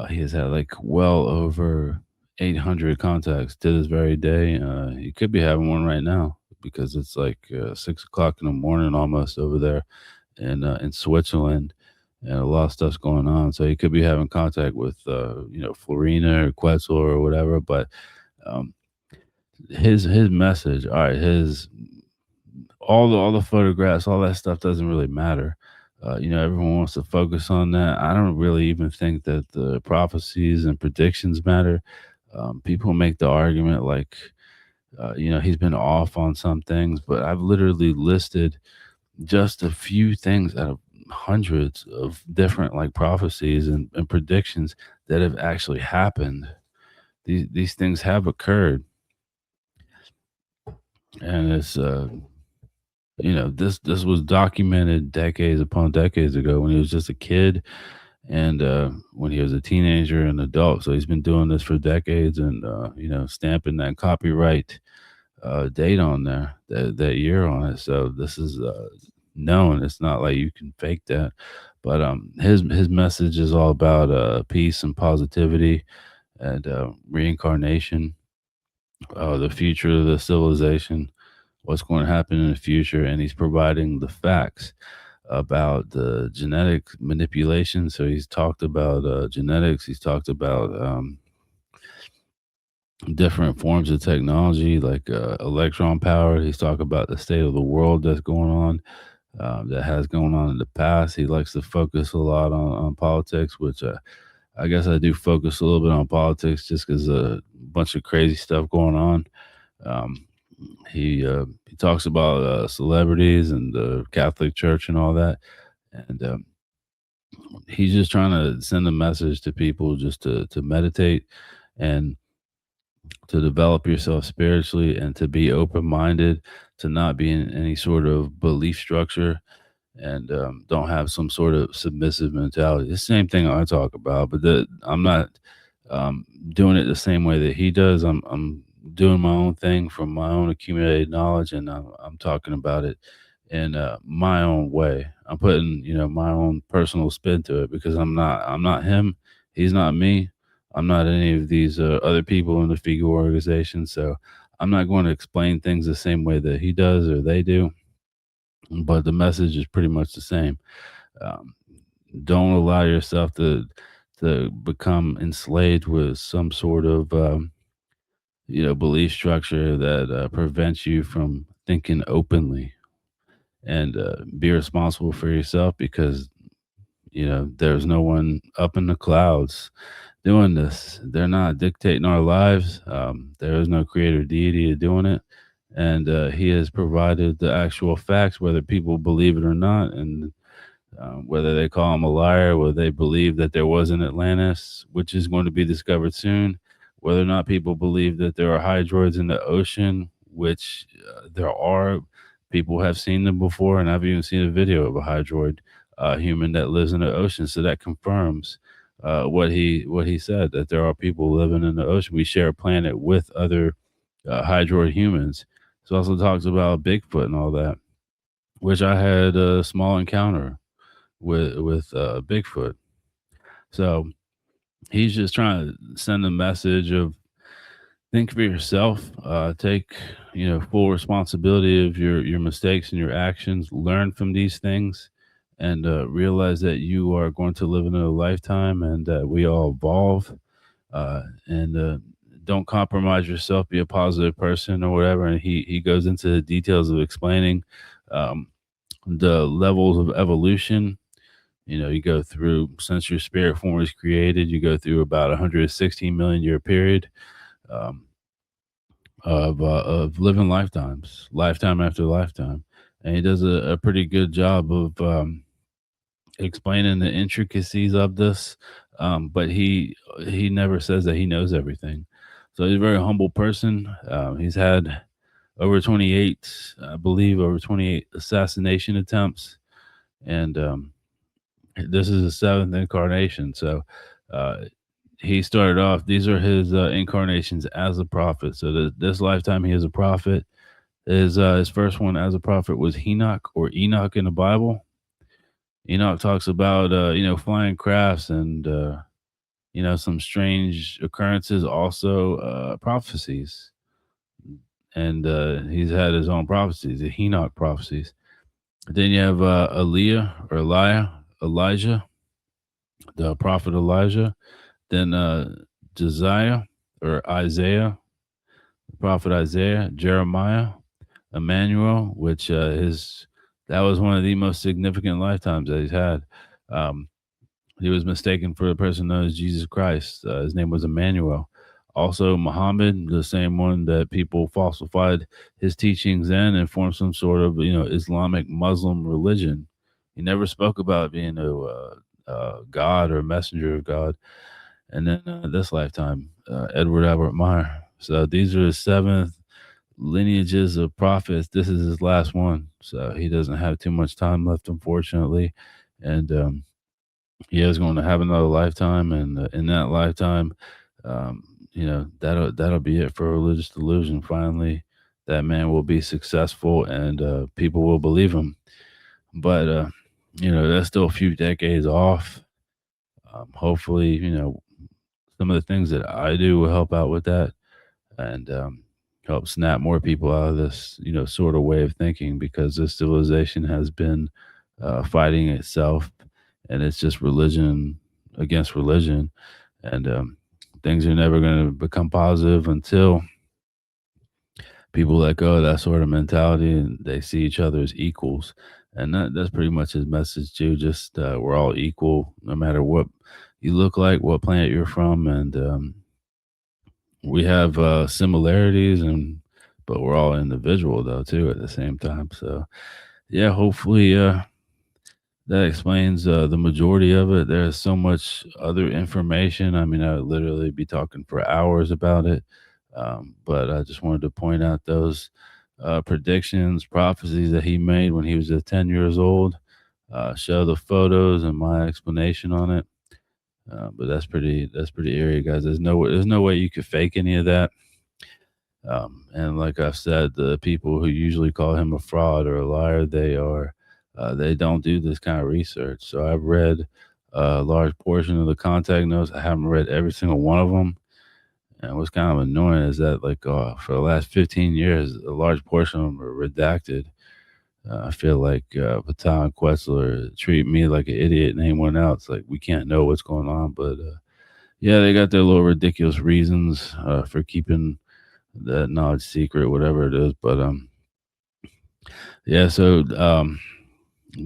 He has had like well over 800 contacts to this very day. He could be having one right now because it's like 6 o'clock in the morning almost over there in Switzerland, and a lot of stuff's going on. So he could be having contact with Florina or Quetzal or whatever. But um, his message, all right, his all the photographs, all that stuff doesn't really matter. Everyone wants to focus on that. I don't really even think that the prophecies and predictions matter. People make the argument like, he's been off on some things, but I've literally listed just a few things out of hundreds of different like prophecies and predictions that have actually happened. These things have occurred, and it's this was documented decades upon decades ago when he was just a kid, and when he was a teenager and adult. So he's been doing this for decades, and stamping that copyright date on there, that year on it. So this is known. It's not like you can fake that. But his message is all about peace and positivity and reincarnation. the future of the civilization, what's going to happen in the future, and he's providing the facts about the genetic manipulation. So he's talked about genetics. He's talked about different forms of technology like electron power. He's talked about the state of the world that's going on, that has gone on in the past. He likes to focus a lot on politics, which I guess I do focus a little bit on politics just because a bunch of crazy stuff going on. Um, he talks about celebrities and the Catholic Church and all that, and he's just trying to send a message to people just to meditate and to develop yourself spiritually and to be open minded, to not be in any sort of belief structure, and don't have some sort of submissive mentality. The same thing I talk about, but I'm not doing it the same way that he does. I'm doing my own thing from my own accumulated knowledge, and I'm talking about it in my own way. I'm putting my own personal spin to it because I'm not him. He's not me. I'm not any of these other people in the figure organization. So I'm not going to explain things the same way that he does or they do, but the message is pretty much the same. Um, don't allow yourself to become enslaved with some sort of belief structure that prevents you from thinking openly, and be responsible for yourself because there's no one up in the clouds doing this. They're not dictating our lives. There is no creator deity doing it, and he has provided the actual facts, whether people believe it or not, and whether they call him a liar, whether they believe that there was an Atlantis, which is going to be discovered soon, whether or not people believe that there are hydroids in the ocean, which there are. People have seen them before, and I've even seen a video of a hydroid human that lives in the ocean. So that confirms what he said, that there are people living in the ocean. We share a planet with other hydroid humans. He also talks about Bigfoot and all that, which I had a small encounter with Bigfoot. So he's just trying to send a message of think for yourself, take full responsibility of your mistakes and your actions, learn from these things, and realize that you are going to live another lifetime, and that we all evolve, and don't compromise yourself, be a positive person or whatever. And he goes into the details of explaining um, the levels of evolution. You go through, since your spirit form was created, you go through about 116 million year period um, of living lifetimes, lifetime after lifetime. And he does a pretty good job of explaining the intricacies of this. But he never says that he knows everything. So he's a very humble person. He's had over 28, I believe, over 28 assassination attempts. And this is his seventh incarnation. So uh, he started off, these are his incarnations as a prophet. So this lifetime he is a prophet. His first one as a prophet was Enoch, or Enoch in the Bible. Enoch talks about flying crafts and some strange occurrences, also prophecies. And he's had his own prophecies, the Enoch prophecies. Then you have Elijah, the prophet Elijah. Then Josiah, or Isaiah, the prophet Isaiah, Jeremiah, Emmanuel, which that was one of the most significant lifetimes that he's had. Um, he was mistaken for a person known as Jesus Christ. His name was Emmanuel. Also, Muhammad, the same one that people falsified his teachings in and formed some sort of Islamic Muslim religion. He never spoke about being a God or a messenger of God. And then this lifetime, Edward Albert Meier. So these are his seventh lineages of prophets. This is his last one. So he doesn't have too much time left, unfortunately. And he is going to have another lifetime. And in that lifetime, that'll be it for religious delusion. Finally, that man will be successful, and people will believe him. But, that's still a few decades off. Hopefully, some of the things that I do will help out with that. And help snap more people out of this, sort of way of thinking, because this civilization has been fighting itself, and it's just religion against religion, and things are never going to become positive until people let go of that sort of mentality and they see each other as equals. And that's pretty much his message too. Just we're all equal, no matter what you look like, what planet you're from, and we have similarities, and but we're all individual though too at the same time. So yeah, hopefully that explains the majority of it. There's so much other information. I mean, I would literally be talking for hours about it. But I just wanted to point out those predictions, prophecies that he made when he was just 10 years old. Show the photos and my explanation on it. But that's pretty eerie, guys. There's no way you could fake any of that. And like I've said, the people who usually call him a fraud or a liar, they don't do this kind of research. So I've read a large portion of the contact notes. I haven't read every single one of them. And what's kind of annoying is that, like, for the last 15 years, a large portion of them are redacted. I feel like Patel and Quetzler treat me like an idiot and anyone else. Like, we can't know what's going on. But yeah, they got their little ridiculous reasons for keeping that knowledge secret, whatever it is. But yeah, so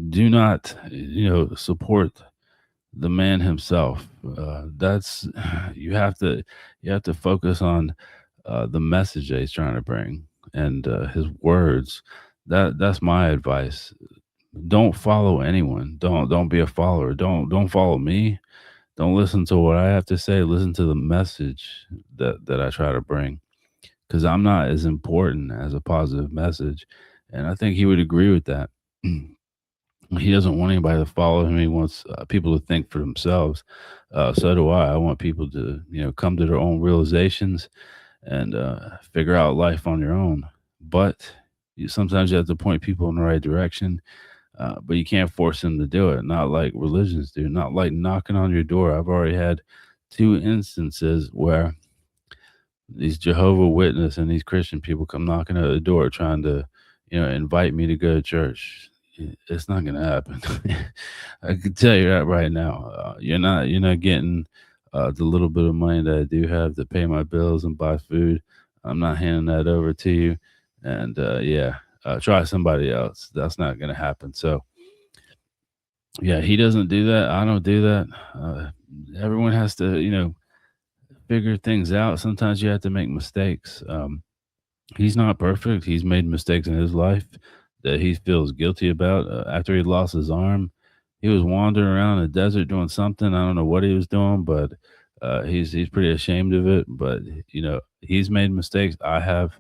do not, support the man himself. That's you have to focus on the message that he's trying to bring, and his words. That's my advice. Don't follow anyone. Don't be a follower. Don't follow me. Don't listen to what I have to say. Listen to the message that I try to bring, because I'm not as important as a positive message, and I think he would agree with that. He doesn't want anybody to follow him. He wants people to think for themselves. So do I. I want people to, come to their own realizations and figure out life on your own. But sometimes you have to point people in the right direction, but you can't force them to do it. Not like religions do. Not like knocking on your door. I've already had two instances where these Jehovah Witness and these Christian people come knocking at the door trying to, invite me to go to church. It's not gonna happen. I can tell you that right now. You're not getting the little bit of money that I do have to pay my bills and buy food. I'm not handing that over to you. And yeah, try somebody else. That's not gonna happen. So yeah, he doesn't do that. I don't do that. Everyone has to, figure things out. Sometimes you have to make mistakes. He's not perfect. He's made mistakes in his life that he feels guilty about. After he lost his arm, he was wandering around the desert doing something. I don't know what he was doing, but he's pretty ashamed of it. But he's made mistakes. I have.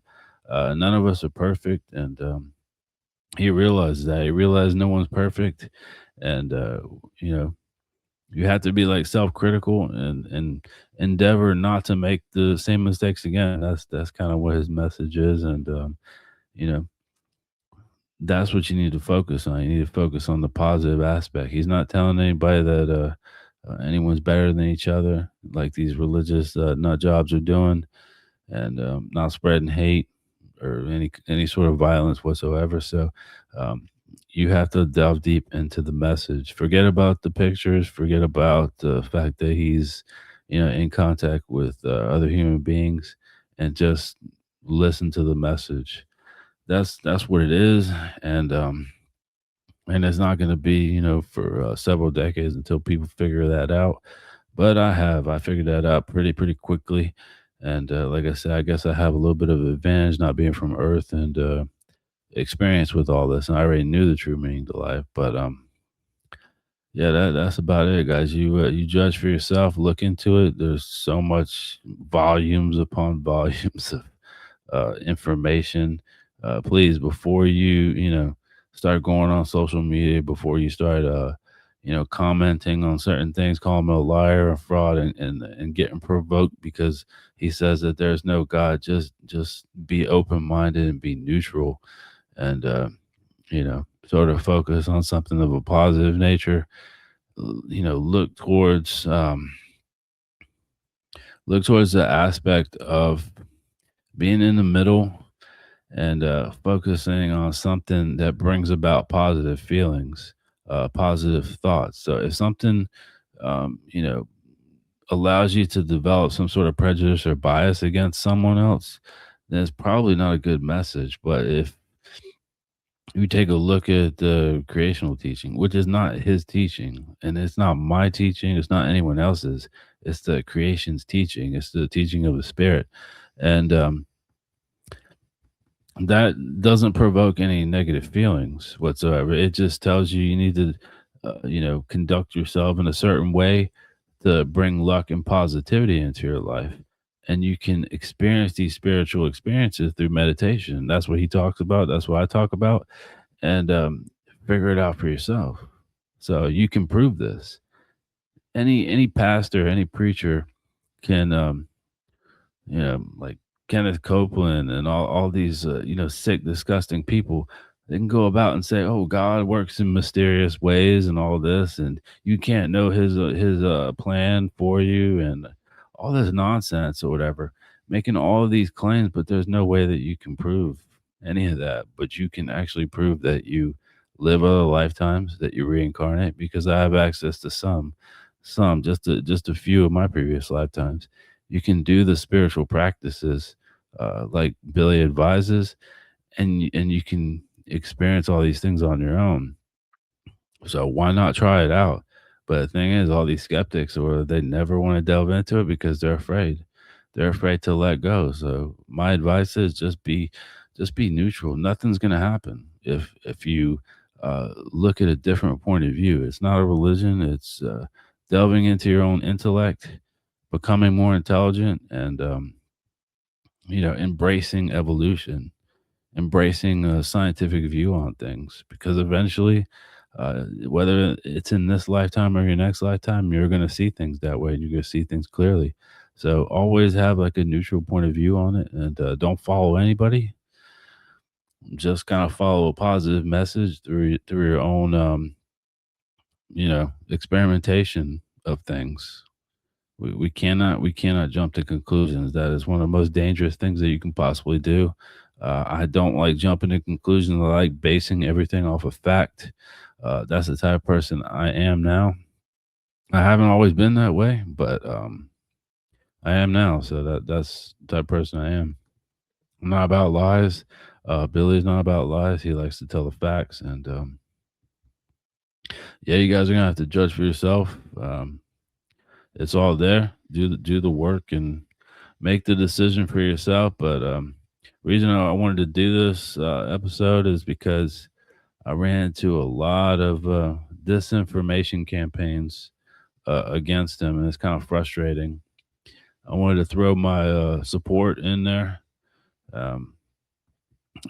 None of us are perfect, and he realized that. He realized no one's perfect, and you know you have to be like self-critical and endeavor not to make the same mistakes again. That's kind of what his message is, and you know that's what you need to focus on. You need to focus on the positive aspect. He's not telling anybody that anyone's better than each other, like these religious nut jobs are doing, and not spreading hate or any sort of violence whatsoever. So you have to delve deep into the message. Forget about the pictures. Forget about the fact that he's in contact with other human beings, and just listen to the message. That's what it is, and it's not going to be for several decades until people figure that out. But I figured that out pretty quickly, and like I said, I guess I have a little bit of advantage not being from Earth, and experience with all this, and I already knew the true meaning to life. But yeah, that's about it, guys. You judge for yourself. Look into it. There's so much volumes upon volumes of information. Please, before you start going on social media, before you start commenting on certain things, call him a liar, a fraud, and getting provoked because he says that there's no God. Just be open minded and be neutral, and sort of focus on something of a positive nature. Look towards the aspect of being in the middle and focusing on something that brings about positive feelings, positive thoughts. So if something, you know, allows you to develop some sort of prejudice or bias against someone else, then it's probably not a good message. But if you take a look at the creational teaching, which is not his teaching, and it's not my teaching, it's not anyone else's, it's the creation's teaching, it's the teaching of the spirit. And that doesn't provoke any negative feelings whatsoever. It just tells you you need to, conduct yourself in a certain way to bring luck and positivity into your life. And you can experience these spiritual experiences through meditation. That's what he talks about. That's what I talk about. And figure it out for yourself. So you can prove this. Any pastor, any preacher can like Kenneth Copeland and all these, sick, disgusting people. They can go about and say, "Oh, God works in mysterious ways," and all this, and you can't know his plan for you, and all this nonsense or whatever, making all of these claims, but there's no way that you can prove any of that. But you can actually prove that you live other lifetimes, that you reincarnate, because I have access to some, just a few of my previous lifetimes. You can do the spiritual practices like Billy advises, and you can experience all these things on your own. So why not try it out? But the thing is, all these skeptics, or they never want to delve into it because they're afraid. They're afraid to let go. So my advice is just be neutral. Nothing's going to happen if you look at a different point of view. It's not a religion. It's delving into your own intellect, becoming more intelligent, and embracing evolution, embracing a scientific view on things, because eventually, whether it's in this lifetime or your next lifetime, you're going to see things that way, and you're going to see things clearly. So always have like a neutral point of view on it, and don't follow anybody. Just kind of follow a positive message through your own, experimentation of things. We cannot jump to conclusions. That is one of the most dangerous things that you can possibly do. I don't like jumping to conclusions. I like basing everything off of fact. That's the type of person I am now. I haven't always been that way, but I am now. So that's the type of person I am. I'm not about lies. Billy's not about lies. He likes to tell the facts, and yeah, you guys are gonna have to judge for yourself. It's all there. Do the work and make the decision for yourself. But reason I wanted to do this episode is because I ran into a lot of disinformation campaigns against him, and it's kind of frustrating. I wanted to throw my support in there, um,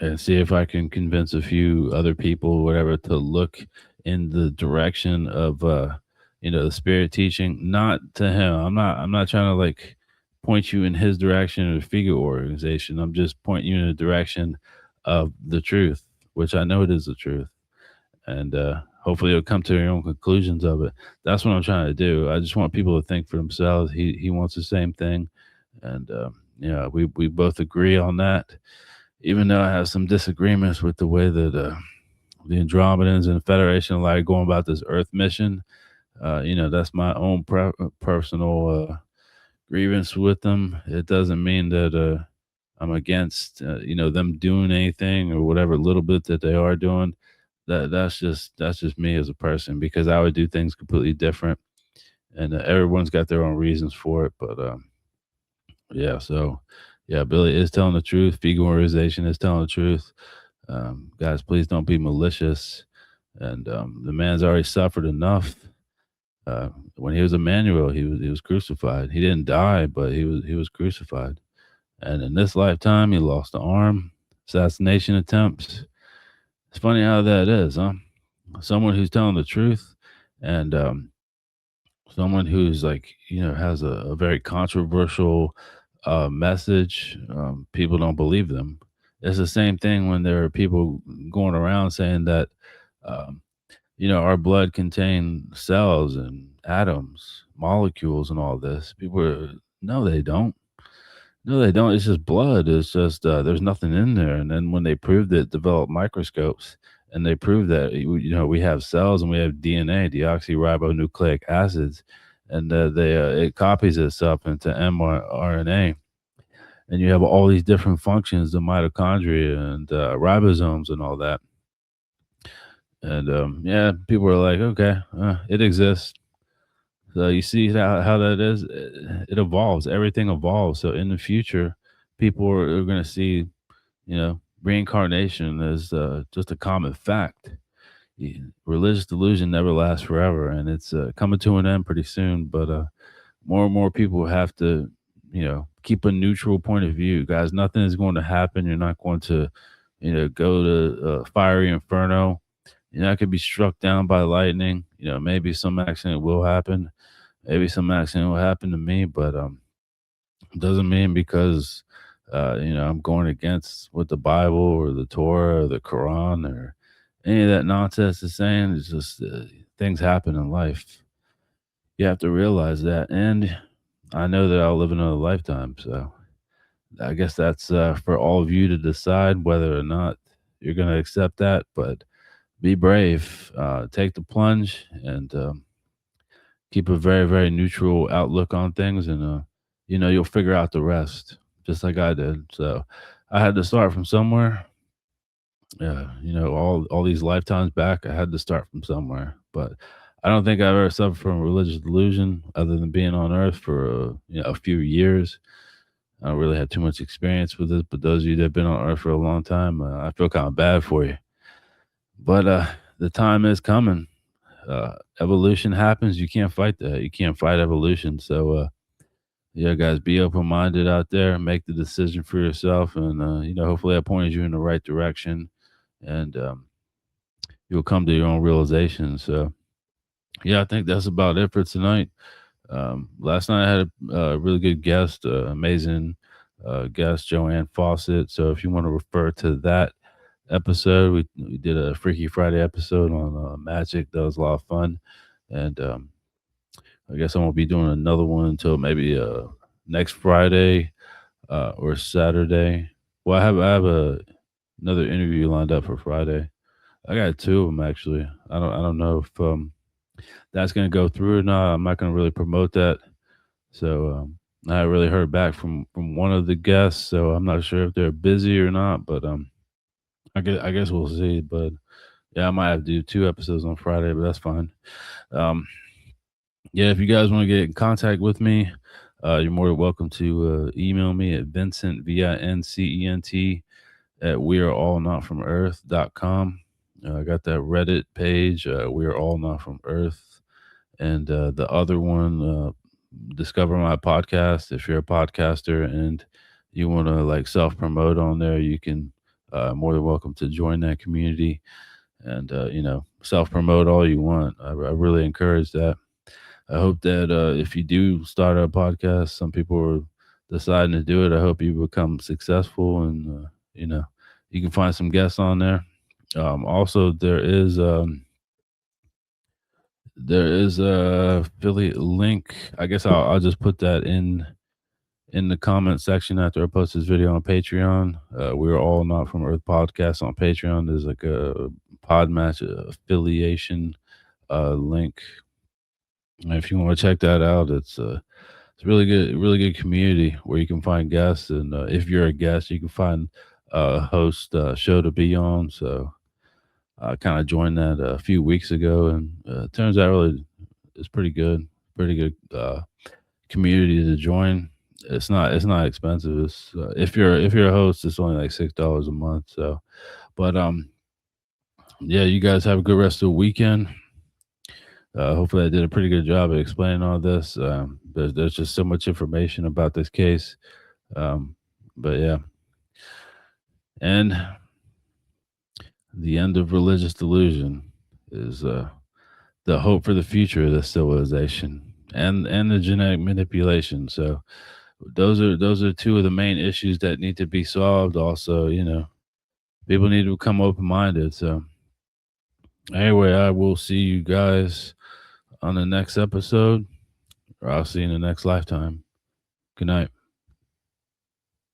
and see if I can convince a few other people, whatever, to look in the direction of the spirit teaching. Not to him. I'm not trying to like point you in his direction or the figure organization. I'm just pointing you in the direction of the truth, which I know it is the truth. And hopefully you'll come to your own conclusions of it. That's what I'm trying to do. I just want people to think for themselves. He wants the same thing, and we both agree on that, even though I have some disagreements with the way that the Andromedans and the Federation like going about this Earth mission. That's my own personal grievance with them. It doesn't mean that I'm against them doing anything or whatever little bit that they are doing. That's just me as a person, because I would do things completely different, and everyone's got their own reasons for it. But yeah, so yeah, Billy is telling the truth. Figure organization is telling the truth. Guys, please don't be malicious. And the man's already suffered enough. When he was Emmanuel, he was crucified. He didn't die, but he was crucified. And in this lifetime, he lost an arm, assassination attempts. It's funny how that is, huh? Someone who's telling the truth, and someone who's like has a very controversial message, people don't believe them. It's the same thing when there are people going around saying that um, our blood contains cells and atoms, molecules, and all this. People are, no, they don't. No, they don't. It's just blood. It's just there's nothing in there. And then when they proved it, developed microscopes, and they proved that we have cells and we have DNA, deoxyribonucleic acids, and it copies itself into mRNA, and you have all these different functions, the mitochondria and ribosomes and all that. And yeah, people are like, okay, it exists. So you see how that is. It evolves. Everything evolves. So in the future, people are going to see reincarnation is just a common fact. Religious delusion never lasts forever, and it's coming to an end pretty soon. But more and more people have to, keep a neutral point of view, guys. Nothing is going to happen. You're not going to, go to fiery inferno. You're not going to be struck down by lightning. Maybe some accident will happen. Maybe some accident will happen to me, but doesn't mean because I'm going against what the Bible or the Torah or the Quran or any of that nonsense is saying. It's just things happen in life. You have to realize that, and I know that I'll live another lifetime. So I guess that's for all of you to decide whether or not you're going to accept that. But be brave, take the plunge, and keep a very, very neutral outlook on things, and you'll figure out the rest, just like I did. So I had to start from somewhere. All these lifetimes back, I had to start from somewhere. But I don't think I've ever suffered from religious delusion other than being on Earth for a few years. I don't really have too much experience with it, but those of you that have been on Earth for a long time, I feel kind of bad for you. But the time is coming. Evolution happens. You can't fight that. You can't fight evolution. So yeah, guys, be open minded out there. Make the decision for yourself, and hopefully that points you in the right direction, and you'll come to your own realization. So yeah, I think that's about it for tonight. Last night I had a really good guest, amazing guest, Joanne Fawcett. So if you want to refer to that episode, we did a Freaky Friday episode on magic. That was a lot of fun, and I guess I won't be doing another one until maybe next Friday or Saturday. Well, another interview lined up for Friday. I got two of them actually. I don't know if that's gonna go through or not. I'm not gonna really promote that. So I haven't really heard back from one of the guests, so I'm not sure if they're busy or not. But I guess we'll see. But yeah, I might have to do two episodes on Friday, but that's fine. Um, yeah, if you guys want to get in contact with me, you're more than welcome to email me at Vincent, Vincent, at weareallnotfromearth.com. I got that Reddit page, We Are All Not From Earth. And the other one, discover my podcast. If you're a podcaster and you want to like self promote on there, you can more than welcome to join that community and self promote all you want. I really encourage that. I hope that if you do start a podcast, some people are deciding to do it. I hope you become successful, and you can find some guests on there. Also, there is a affiliate link. I guess I'll just put that in the comment section after I post this video on Patreon. We're all not from Earth podcast on Patreon. There's like a Podmatch affiliation link. And if you want to check that out, it's really good community where you can find guests, and if you're a guest, you can find a host show to be on. So I kind of joined that a few weeks ago, and turns out really it's pretty good community to join. It's not expensive. It's if you're a host, it's only like $6 a month. So, but yeah, you guys have a good rest of the weekend. Hopefully, I did a pretty good job of explaining all this. There's just so much information about this case. But yeah, and the end of religious delusion is the hope for the future of this civilization and the genetic manipulation. So those are two of the main issues that need to be solved. Also, people need to become open minded. So anyway, I will see you guys on the next episode, or I'll see you in the next lifetime. Good night.